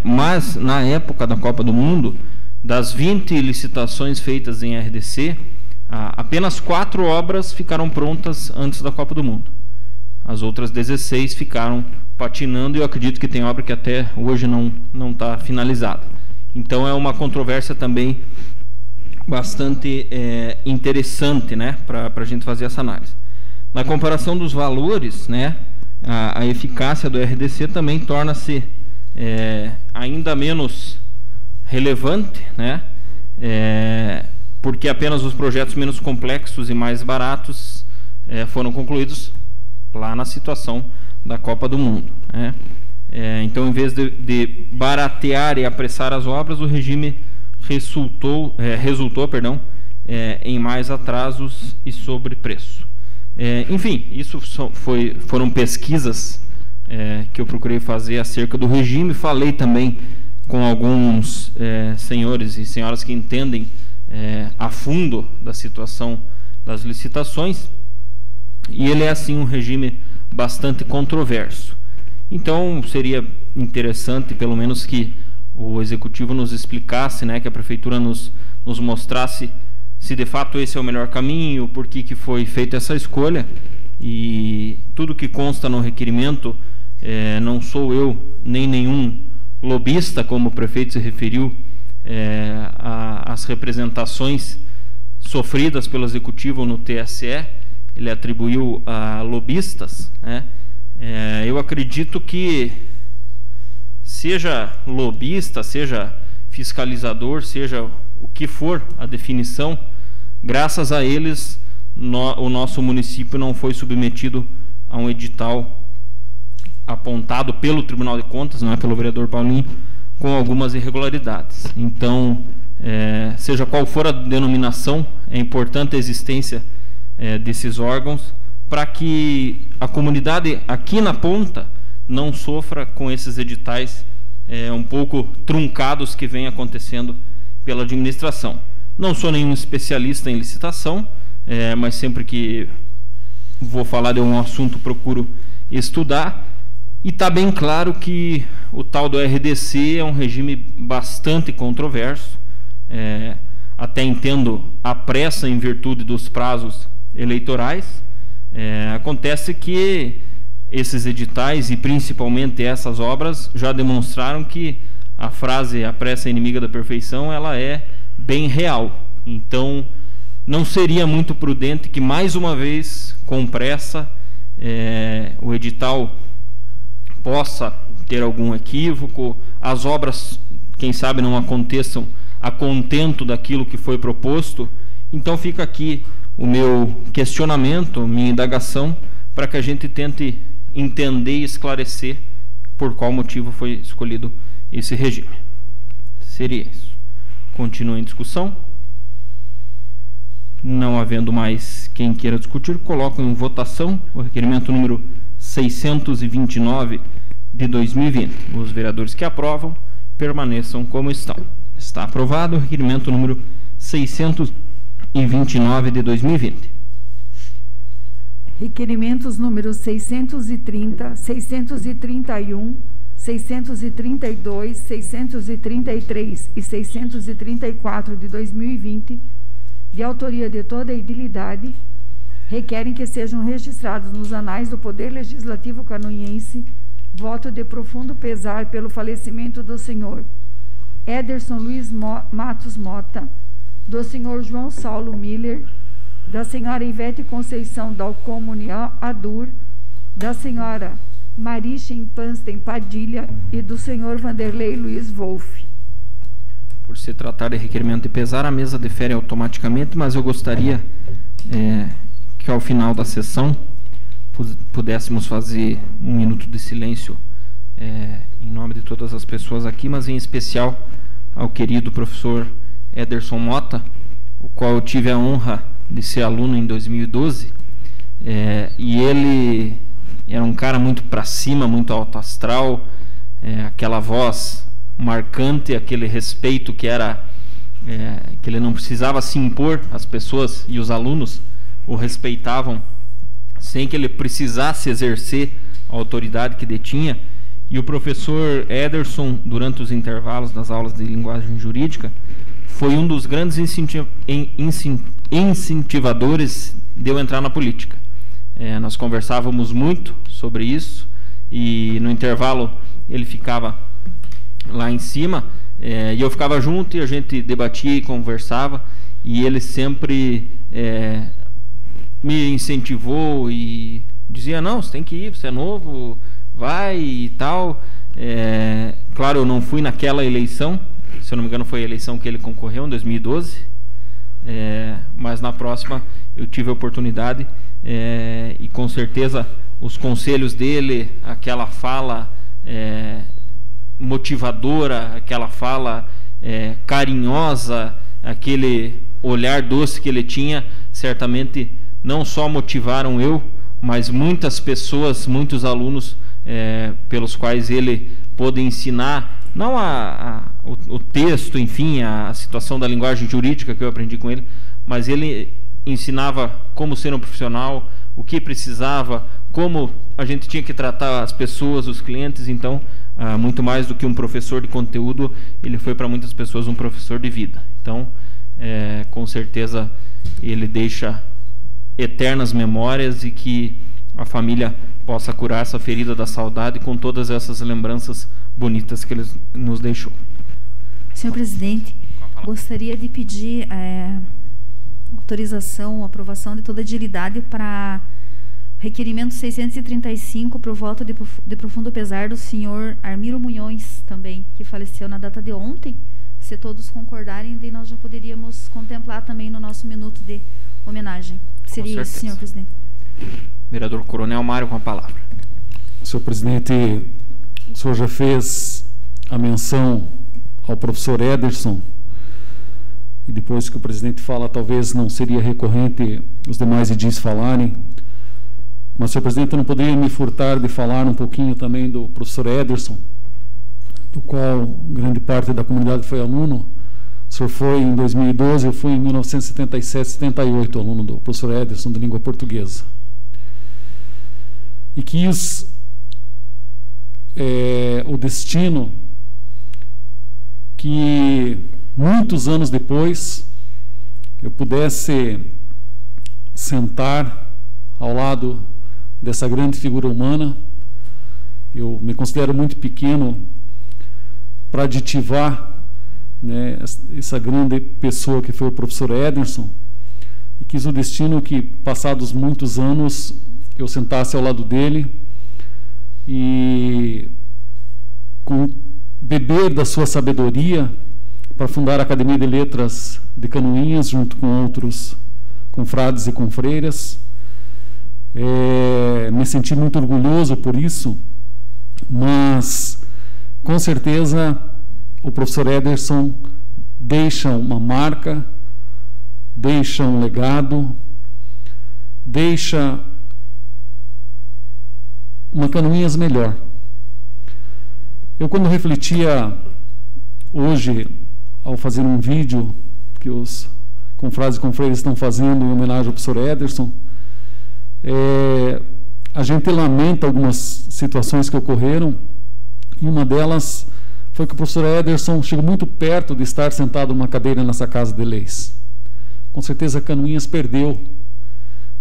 Mas na época da Copa do Mundo, das 20 licitações feitas em RDC, apenas 4 obras ficaram prontas antes da Copa do Mundo. As outras 16 ficaram patinando, e eu acredito que tem obra que até hoje não está finalizada. Então é uma controvérsia também bastante interessante, né, para a gente fazer essa análise. Na comparação dos valores, né, a eficácia do RDC também torna-se ainda menos relevante, né, porque apenas os projetos menos complexos e mais baratos foram concluídos lá na situação da Copa do Mundo, né. Então, em vez de baratear e apressar as obras, o regime resultou em mais atrasos e sobrepreço. Enfim, isso foram pesquisas que eu procurei fazer acerca do regime. Falei também com alguns senhores e senhoras que entendem a fundo da situação das licitações, e ele é assim um regime bastante controverso. Então seria interessante pelo menos que o executivo nos explicasse, que a prefeitura nos mostrasse se de fato esse é o melhor caminho, por que foi feita essa escolha. E tudo que consta no requerimento, não sou eu nem nenhum lobista, como o prefeito se referiu, às representações sofridas pelo executivo no TSE, ele atribuiu a lobistas. Eu acredito que, seja lobista, seja fiscalizador, seja o que for a definição, graças a eles o nosso município não foi submetido a um edital apontado pelo Tribunal de Contas, não é pelo vereador Paulinho, com algumas irregularidades. Então, seja qual for a denominação, é importante a existência desses órgãos para que a comunidade aqui na ponta não sofra com esses editais um pouco truncados que vem acontecendo pela administração. Não sou nenhum especialista em licitação, mas sempre que vou falar de um assunto procuro estudar, e está bem claro que o tal do RDC é um regime bastante controverso. Até entendo a pressa em virtude dos prazos eleitorais. Acontece que esses editais e principalmente essas obras já demonstraram que a frase "a pressa é inimiga da perfeição" ela é bem real. Então não seria muito prudente que mais uma vez, com pressa, o edital possa ter algum equívoco, as obras, quem sabe, não aconteçam a contento daquilo que foi proposto. Então fica aqui o meu questionamento, minha indagação, para que a gente tente entender e esclarecer por qual motivo foi escolhido esse regime. Seria isso. Continua em discussão. Não havendo mais quem queira discutir, coloco em votação o requerimento número 629 de 2020. Os vereadores que aprovam permaneçam como estão. Está aprovado o requerimento número 629 de 2020. Requerimentos números 630, 631, 632, 633 e 634 de 2020, de autoria de toda a edilidade, requerem que sejam registrados nos anais do Poder Legislativo Canoinhense voto de profundo pesar pelo falecimento do senhor Ederson Luiz Matos Mota, do senhor João Saulo Miller, da senhora Ivete Conceição Dalcomune Adur, da senhora Marichen Pansten Padilha e do senhor Vanderlei Luiz Wolff. Por se tratar de requerimento de pesar, a mesa defere automaticamente, mas eu gostaria que ao final da sessão pudéssemos fazer um minuto de silêncio em nome de todas as pessoas aqui, mas em especial ao querido professor Ederson Mota, o qual eu tive a honra de ser aluno em 2012, e ele era um cara muito para cima, muito alto astral, aquela voz marcante, aquele respeito que era que ele não precisava se impor, as pessoas e os alunos o respeitavam sem que ele precisasse exercer a autoridade que detinha. E o professor Ederson, durante os intervalos das aulas de linguagem jurídica, foi um dos grandes incentivadores de eu entrar na política. Nós conversávamos muito sobre isso, e no intervalo ele ficava lá em cima, e eu ficava junto, e a gente debatia e conversava, e ele sempre me incentivou e dizia: não, você tem que ir, você é novo, vai e tal. Claro, eu não fui naquela eleição, se eu não me engano foi a eleição que ele concorreu em 2012, mas na próxima eu tive a oportunidade, e com certeza os conselhos dele, aquela fala motivadora, aquela fala carinhosa, aquele olhar doce que ele tinha, certamente não só motivaram eu, mas muitas pessoas, muitos alunos pelos quais ele pôde ensinar, não o texto, enfim, a situação da linguagem jurídica que eu aprendi com ele, mas ele ensinava como ser um profissional, o que precisava, como a gente tinha que tratar as pessoas, os clientes. Então, muito mais do que um professor de conteúdo, ele foi para muitas pessoas um professor de vida. Então, com certeza, ele deixa eternas memórias e que a família possa curar essa ferida da saudade com todas essas lembranças bonitas que ele nos deixou. Senhor presidente, gostaria de pedir autorização, aprovação de toda a agilidade para requerimento 635 para o voto de profundo pesar do senhor Armiro Munhões, também, que faleceu na data de ontem. Se todos concordarem, daí nós já poderíamos contemplar também no nosso minuto de homenagem. Seria isso, senhor presidente. Vereador Coronel Mário, com a palavra. Senhor presidente, o senhor já fez a menção ao professor Ederson, e depois que o presidente fala, talvez não seria recorrente os demais edis falarem, mas, senhor presidente, eu não poderia me furtar de falar um pouquinho também do professor Ederson, do qual grande parte da comunidade foi aluno. O senhor foi em 2012, eu fui em 1977, 78, aluno do professor Ederson de língua portuguesa. E quis o destino que muitos anos depois eu pudesse sentar ao lado dessa grande figura humana. Eu me considero muito pequeno para aditivar, né, essa grande pessoa que foi o professor Ederson, e quis o destino que, passados muitos anos, eu sentasse ao lado dele e beber da sua sabedoria para fundar a Academia de Letras de Canoinhas, junto com outros confrades e confreiras. Me senti muito orgulhoso por isso, mas com certeza o professor Ederson deixa uma marca, deixa um legado, deixa uma Canoinhas melhor. Eu, quando refletia hoje, ao fazer um vídeo que os confrades e confreiras estão fazendo em homenagem ao professor Ederson, a gente lamenta algumas situações que ocorreram, e uma delas foi que o professor Ederson chegou muito perto de estar sentado numa cadeira nessa Casa de Leis. Com certeza Canoinhas perdeu,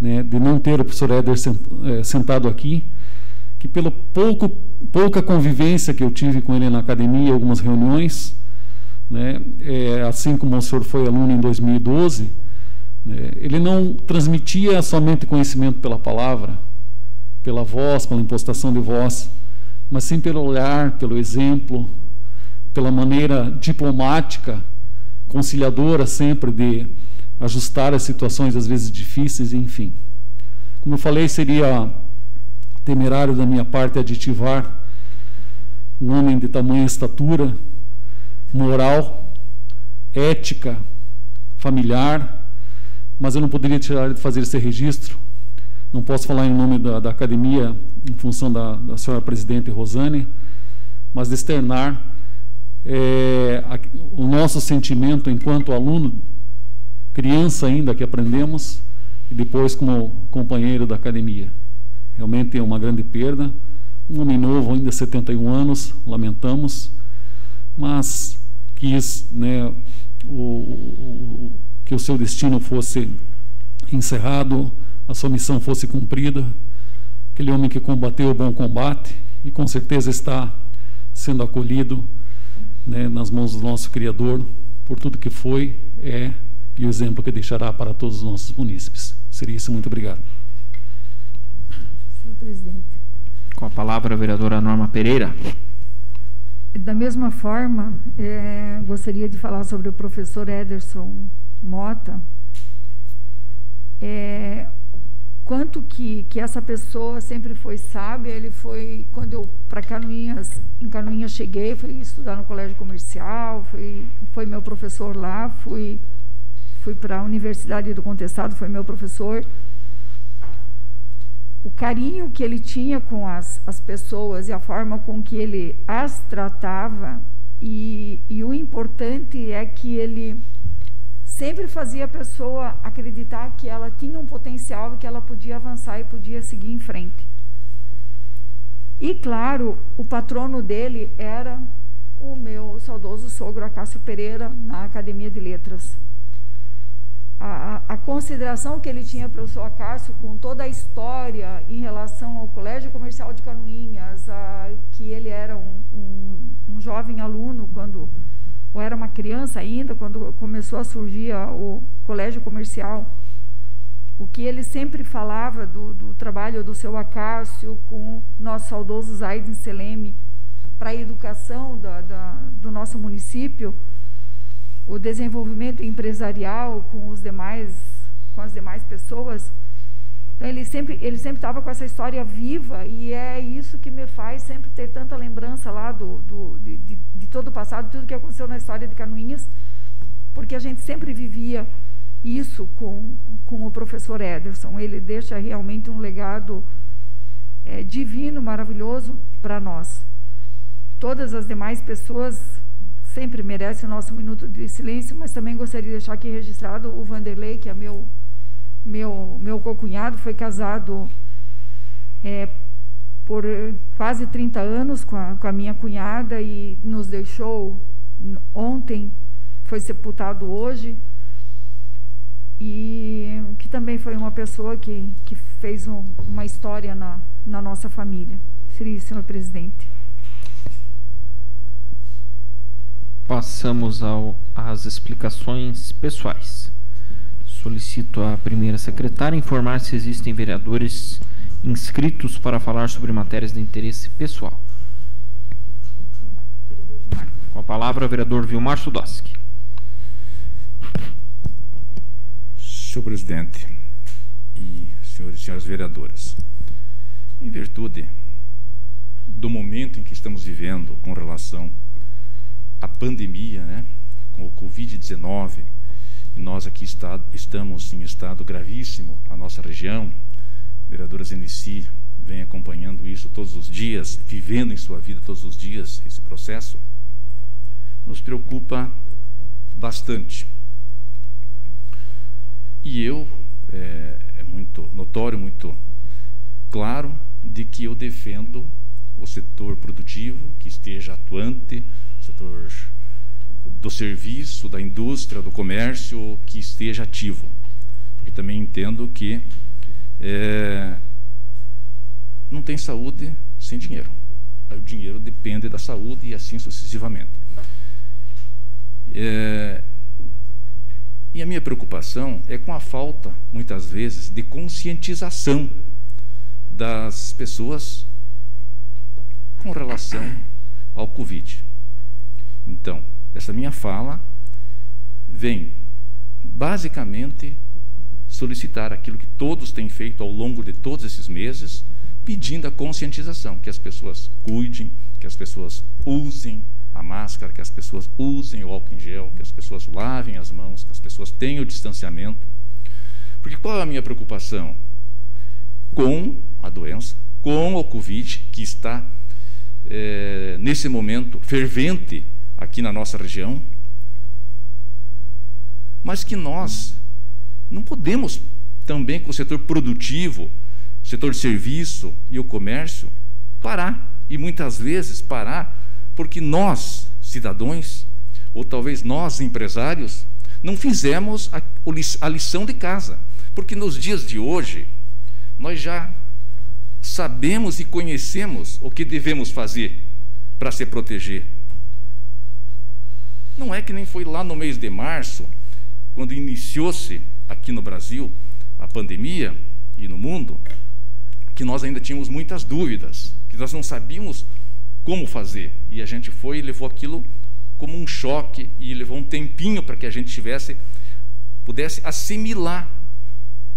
né, de não ter o professor Ederson sentado aqui, que pela pouca convivência que eu tive com ele na academia, algumas reuniões, né, assim como o senhor foi aluno em 2012, né, ele não transmitia somente conhecimento pela palavra, pela voz, pela impostação de voz, mas sim pelo olhar, pelo exemplo, pela maneira diplomática, conciliadora sempre de ajustar as situações às vezes difíceis, enfim. Como eu falei, seria temerário da minha parte aditivar um homem de tamanha estatura, moral, ética, familiar, mas eu não poderia tirar de fazer esse registro. Não posso falar em nome da academia, em função da senhora presidente Rosane, mas de externar o nosso sentimento enquanto aluno, criança ainda que aprendemos, e depois como companheiro da academia. Realmente é uma grande perda. Um homem novo, ainda 71 anos, lamentamos, mas quis, né, que o seu destino fosse encerrado, a sua missão fosse cumprida. Aquele homem que combateu o bom combate e com certeza está sendo acolhido, né, nas mãos do nosso Criador por tudo que foi, e o exemplo que deixará para todos os nossos munícipes. Seria isso, muito obrigado. Senhor presidente. Com a palavra a vereadora Norma Pereira. Da mesma forma, gostaria de falar sobre o professor Ederson Mota. quanto que essa pessoa sempre foi sábia. Ele foi, quando eu em Canoinhas cheguei, fui estudar no colégio comercial, foi meu professor lá, fui para a Universidade do Contestado, foi meu professor. O carinho que ele tinha com as pessoas e a forma com que ele as tratava, e o importante é que ele sempre fazia a pessoa acreditar que ela tinha um potencial e que ela podia avançar e podia seguir em frente. E, claro, o patrono dele era o meu saudoso sogro Acácio Pereira, na Academia de Letras. A consideração que ele tinha pelo seu Acácio, com toda a história em relação ao Colégio Comercial de Canoinhas, que ele era um jovem aluno, ou era uma criança ainda, quando começou a surgir o Colégio Comercial, o que ele sempre falava do trabalho do seu Acácio com o nosso saudoso Zaiden Seleme para a educação do nosso município, o desenvolvimento empresarial com as demais pessoas. Então, ele sempre estava com essa história viva, e é isso que me faz sempre ter tanta lembrança lá de todo o passado, tudo que aconteceu na história de Canoinhas, porque a gente sempre vivia isso com o professor Ederson. Ele deixa realmente um legado divino, maravilhoso para nós. Todas as demais pessoas sempre merecem o nosso minuto de silêncio, mas também gostaria de deixar aqui registrado o Vanderlei, que é meu co-cunhado, foi casado por quase 30 anos com a minha cunhada e nos deixou ontem, foi sepultado hoje, e que também foi uma pessoa que fez uma história na nossa família. Seria isso, senhor presidente. Passamos às explicações pessoais. Solicito à primeira secretária informar se existem vereadores inscritos para falar sobre matérias de interesse pessoal. Com a palavra, o vereador Vilmar Sudoski. Senhor presidente e senhores e senhoras vereadoras, em virtude do momento em que estamos vivendo com relação à pandemia, né, com o Covid-19, e nós aqui estamos em estado gravíssimo, a nossa região, vereadoras Enici vem acompanhando isso todos os dias, vivendo em sua vida todos os dias esse processo, nos preocupa bastante. E é muito notório, muito claro, de que eu defendo o setor produtivo, que esteja atuante, o setor do serviço, da indústria, do comércio, que esteja ativo. Porque também entendo que não tem saúde sem dinheiro. O dinheiro depende da saúde e assim sucessivamente. E a minha preocupação é com a falta, muitas vezes, de conscientização das pessoas com relação ao Covid. Então, essa minha fala vem basicamente solicitar aquilo que todos têm feito ao longo de todos esses meses, pedindo a conscientização, que as pessoas cuidem, que as pessoas usem a máscara, que as pessoas usem o álcool em gel, que as pessoas lavem as mãos, que as pessoas tenham o distanciamento. Porque qual é a minha preocupação? Com a doença, com o Covid, que está nesse momento fervente aqui na nossa região, mas que nós não podemos também, com o setor produtivo, o setor de serviço e o comércio, parar, e muitas vezes parar porque nós, cidadãos, ou talvez nós, empresários, não fizemos a lição de casa, porque nos dias de hoje nós já sabemos e conhecemos o que devemos fazer para se proteger. Não é que nem foi lá no mês de março, quando iniciou-se aqui no Brasil a pandemia e no mundo, que nós ainda tínhamos muitas dúvidas, que nós não sabíamos como fazer, e a gente foi e levou aquilo como um choque, e levou um tempinho para que a gente pudesse assimilar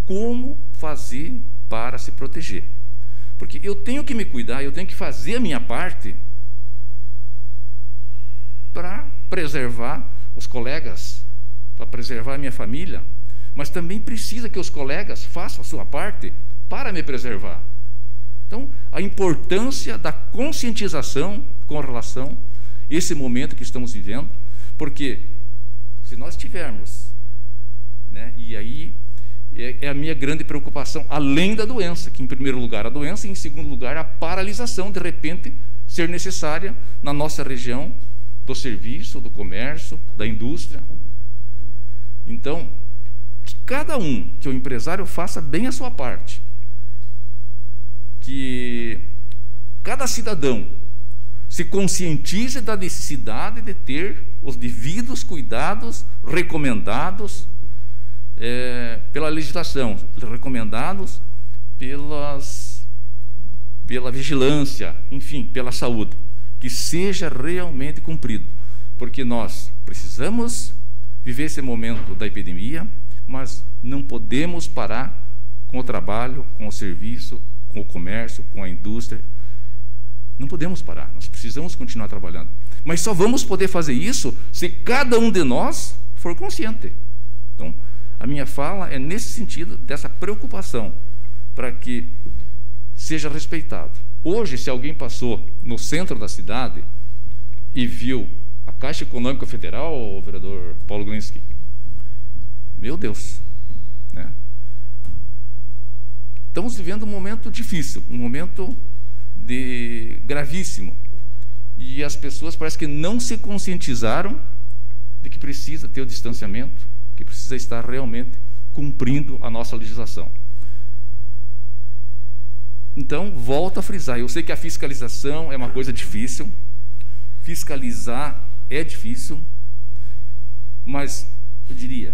como fazer para se proteger. Porque eu tenho que me cuidar, eu tenho que fazer a minha parte para preservar os colegas, para preservar a minha família, mas também precisa que os colegas façam a sua parte para me preservar. Então, a importância da conscientização com relação a esse momento que estamos vivendo, porque se nós tivermos, né, e aí é a minha grande preocupação, além da doença, que em primeiro lugar a doença e em segundo lugar a paralisação, de repente, ser necessária na nossa região, do serviço, do comércio, da indústria. Então, que cada um, que o empresário faça bem a sua parte, que cada cidadão se conscientize da necessidade de ter os devidos cuidados recomendados pela legislação, recomendados pela vigilância, enfim, pela saúde, que seja realmente cumprido, porque nós precisamos viver esse momento da epidemia, mas não podemos parar com o trabalho, com o serviço, com o comércio, com a indústria. Não podemos parar, nós precisamos continuar trabalhando. Mas só vamos poder fazer isso se cada um de nós for consciente. Então, a minha fala é nesse sentido, dessa preocupação, para que seja respeitado. Hoje, se alguém passou no centro da cidade e viu a Caixa Econômica Federal, o vereador Paulo Glinski, meu Deus, né? Estamos vivendo um momento difícil, um momento gravíssimo, e as pessoas parece que não se conscientizaram de que precisa ter o distanciamento, que precisa estar realmente cumprindo a nossa legislação. Então, volto a frisar, eu sei que a fiscalização é uma coisa difícil, fiscalizar é difícil, mas eu diria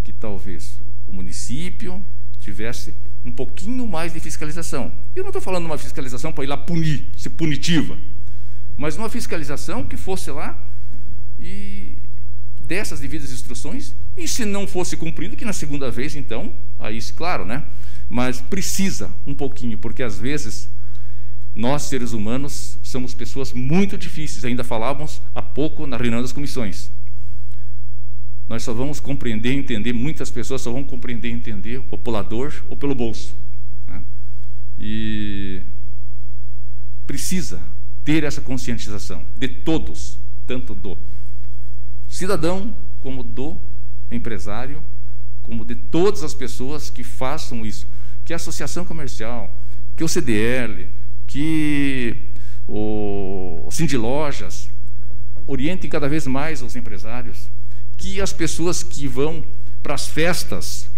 que talvez o município tivesse um pouquinho mais de fiscalização. Eu não estou falando de uma fiscalização para ir lá punir, ser punitiva, mas uma fiscalização que fosse lá e dessas devidas instruções, e se não fosse cumprido, que na segunda vez, então, aí, claro, né? Mas precisa um pouquinho, porque às vezes nós, seres humanos, somos pessoas muito difíceis. Ainda falávamos há pouco na reunião das comissões. Nós só vamos compreender e entender, muitas pessoas só vão compreender e entender o pela dor ou pelo bolso, né? E precisa ter essa conscientização de todos, tanto do cidadão, como do empresário, como de todas as pessoas que façam isso, que a associação comercial, que o CDL, que o Sindilojas orientem cada vez mais os empresários, que as pessoas que vão para as festas,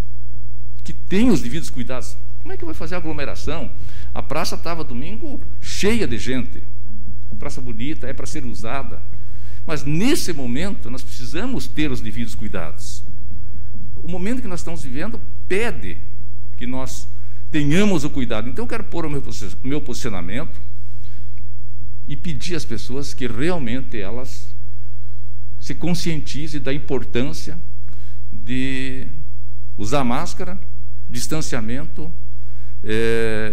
que têm os devidos cuidados. Como é que vai fazer a aglomeração? A praça estava domingo cheia de gente, praça bonita, é para ser usada, mas nesse momento nós precisamos ter os devidos cuidados. O momento que nós estamos vivendo pede que nós tenhamos o cuidado. Então eu quero pôr o meu posicionamento e pedir às pessoas que realmente elas se conscientizem da importância de usar máscara, distanciamento,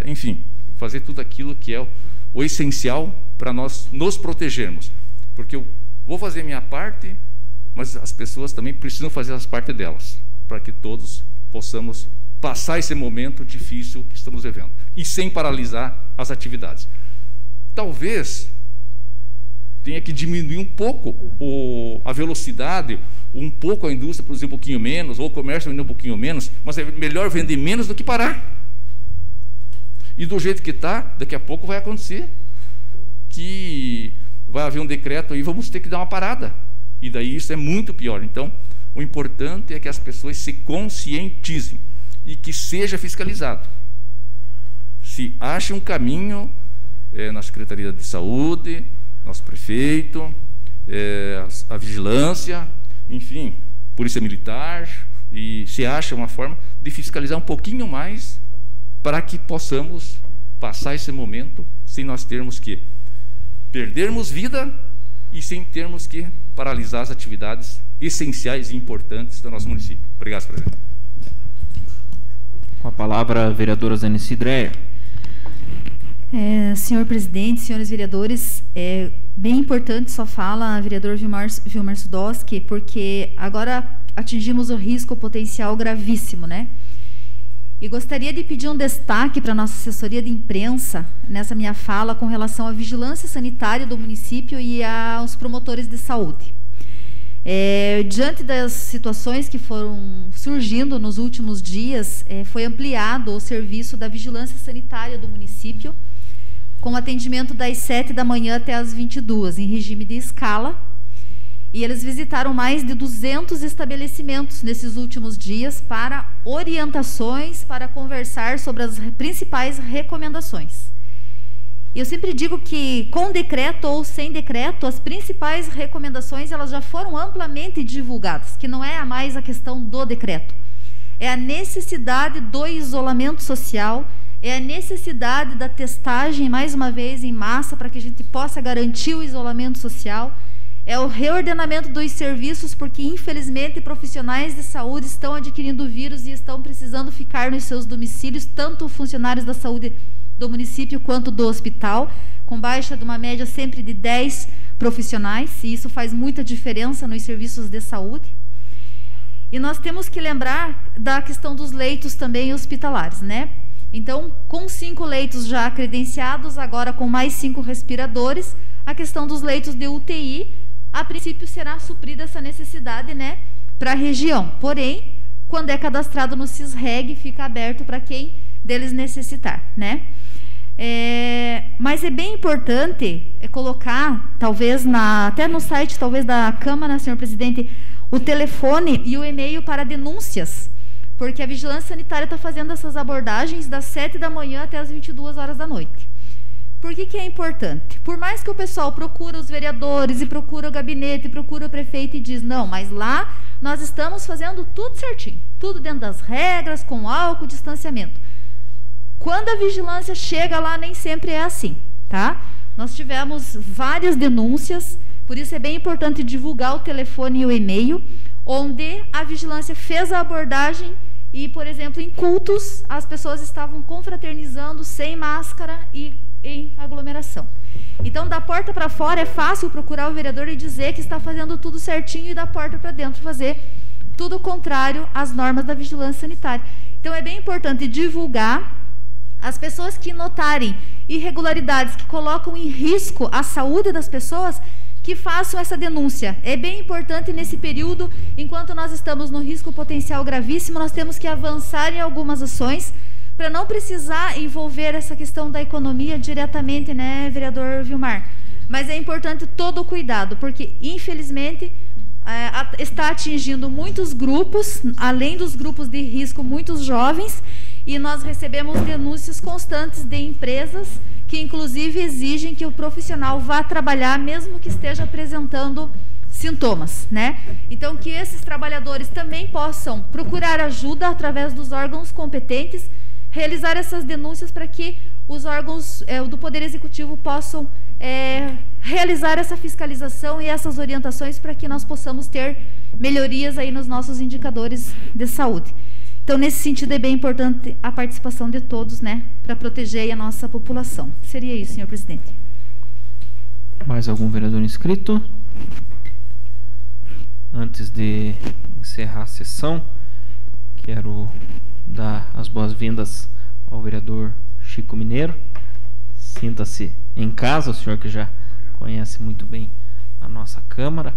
enfim, fazer tudo aquilo que é o essencial para nós nos protegermos. Porque eu vou fazer minha parte, mas as pessoas também precisam fazer as partes delas, para que todos possamos passar esse momento difícil que estamos vivendo, e sem paralisar as atividades. Talvez tenha que diminuir um pouco a velocidade, um pouco a indústria produzir um pouquinho menos, ou o comércio vender um pouquinho menos, mas é melhor vender menos do que parar. E do jeito que está, daqui a pouco vai acontecer que vai haver um decreto aí, vamos ter que dar uma parada, e daí isso é muito pior. Então, o importante é que as pessoas se conscientizem e que seja fiscalizado. Se acha um caminho na Secretaria de Saúde, nosso prefeito, a vigilância, enfim, Polícia Militar, e se acha uma forma de fiscalizar um pouquinho mais para que possamos passar esse momento sem nós termos que perdermos vida e sem termos que paralisar as atividades essenciais e importantes do nosso município. Obrigado, presidente. Com a palavra, a vereadora Zanice Dreyer. Senhor presidente, senhores vereadores, é bem importante só fala a vereador Vilmar Sudoski, porque agora atingimos o risco potencial gravíssimo, né? E gostaria de pedir um destaque para a nossa assessoria de imprensa nessa minha fala com relação à vigilância sanitária do município e aos promotores de saúde. Diante das situações que foram surgindo nos últimos dias, foi ampliado o serviço da vigilância sanitária do município, com atendimento das 7 da manhã até as 22, em regime de escala. E eles visitaram mais de 200 estabelecimentos nesses últimos dias para orientações, para conversar sobre as principais recomendações. Eu sempre digo que, com decreto ou sem decreto, as principais recomendações elas já foram amplamente divulgadas, que não é mais a questão do decreto. É a necessidade do isolamento social, é a necessidade da testagem, mais uma vez, em massa, para que a gente possa garantir o isolamento social, é o reordenamento dos serviços, porque, infelizmente, profissionais de saúde estão adquirindo o vírus e estão precisando ficar nos seus domicílios, tanto funcionários da saúde do município quanto do hospital, com baixa de uma média sempre de 10 profissionais, e isso faz muita diferença nos serviços de saúde. E nós temos que lembrar da questão dos leitos também hospitalares, né? Então, com 5 leitos já credenciados, agora com mais 5 respiradores, a questão dos leitos de UTI, a princípio será suprida essa necessidade, né, para a região. Porém, quando é cadastrado no CISREG, fica aberto para quem deles necessitar, né? Mas é bem importante colocar, talvez até no site talvez da Câmara, senhor presidente, o telefone e o e-mail para denúncias, porque a Vigilância Sanitária está fazendo essas abordagens das 7 da manhã até as 22 horas da noite. Por que é importante? Por mais que o pessoal procura os vereadores e procura o gabinete e procura o prefeito e diz, não, mas lá nós estamos fazendo tudo certinho, tudo dentro das regras, com álcool, distanciamento. Quando a vigilância chega lá, nem sempre é assim, tá? Nós tivemos várias denúncias, por isso é bem importante divulgar o telefone e o e-mail, onde a vigilância fez a abordagem e, por exemplo, em cultos, as pessoas estavam confraternizando sem máscara e em aglomeração. Então, da porta para fora é fácil procurar o vereador e dizer que está fazendo tudo certinho, e da porta para dentro fazer tudo o contrário às normas da vigilância sanitária. Então, é bem importante divulgar. As pessoas que notarem irregularidades que colocam em risco a saúde das pessoas, que façam essa denúncia. É bem importante nesse período, enquanto nós estamos no risco potencial gravíssimo, nós temos que avançar em algumas ações para não precisar envolver essa questão da economia diretamente, né, vereador Vilmar? Mas é importante todo o cuidado, porque, infelizmente, está atingindo muitos grupos, além dos grupos de risco, muitos jovens, e nós recebemos denúncias constantes de empresas que, inclusive, exigem que o profissional vá trabalhar, mesmo que esteja apresentando sintomas, né? Então, que esses trabalhadores também possam procurar ajuda através dos órgãos competentes, realizar essas denúncias para que os órgãos do Poder Executivo possam realizar essa fiscalização e essas orientações para que nós possamos ter melhorias aí nos nossos indicadores de saúde. Então, nesse sentido, é bem importante a participação de todos, né, para proteger a nossa população. Seria isso, senhor presidente. Mais algum vereador inscrito? Antes de encerrar a sessão, quero dar as boas-vindas ao vereador Chico Mineiro. Sinta-se em casa, o senhor que já conhece muito bem a nossa Câmara.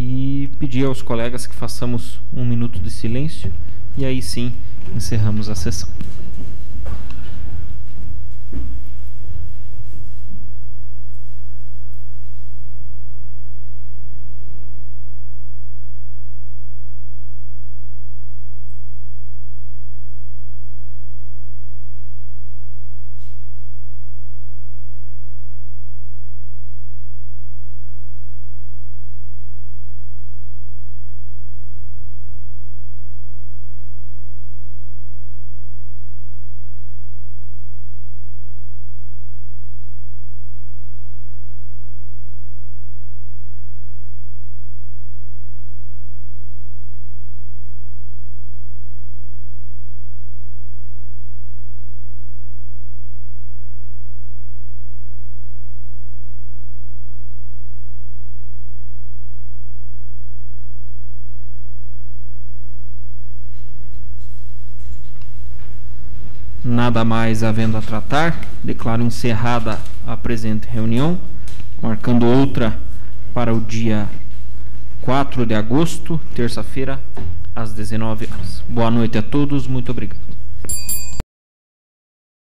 E pedir aos colegas que façamos 1 minuto de silêncio e aí sim encerramos a sessão. Nada mais havendo a tratar, declaro encerrada a presente reunião, marcando outra para o dia 4 de agosto, terça-feira, às 19 horas. Boa noite a todos, muito obrigado.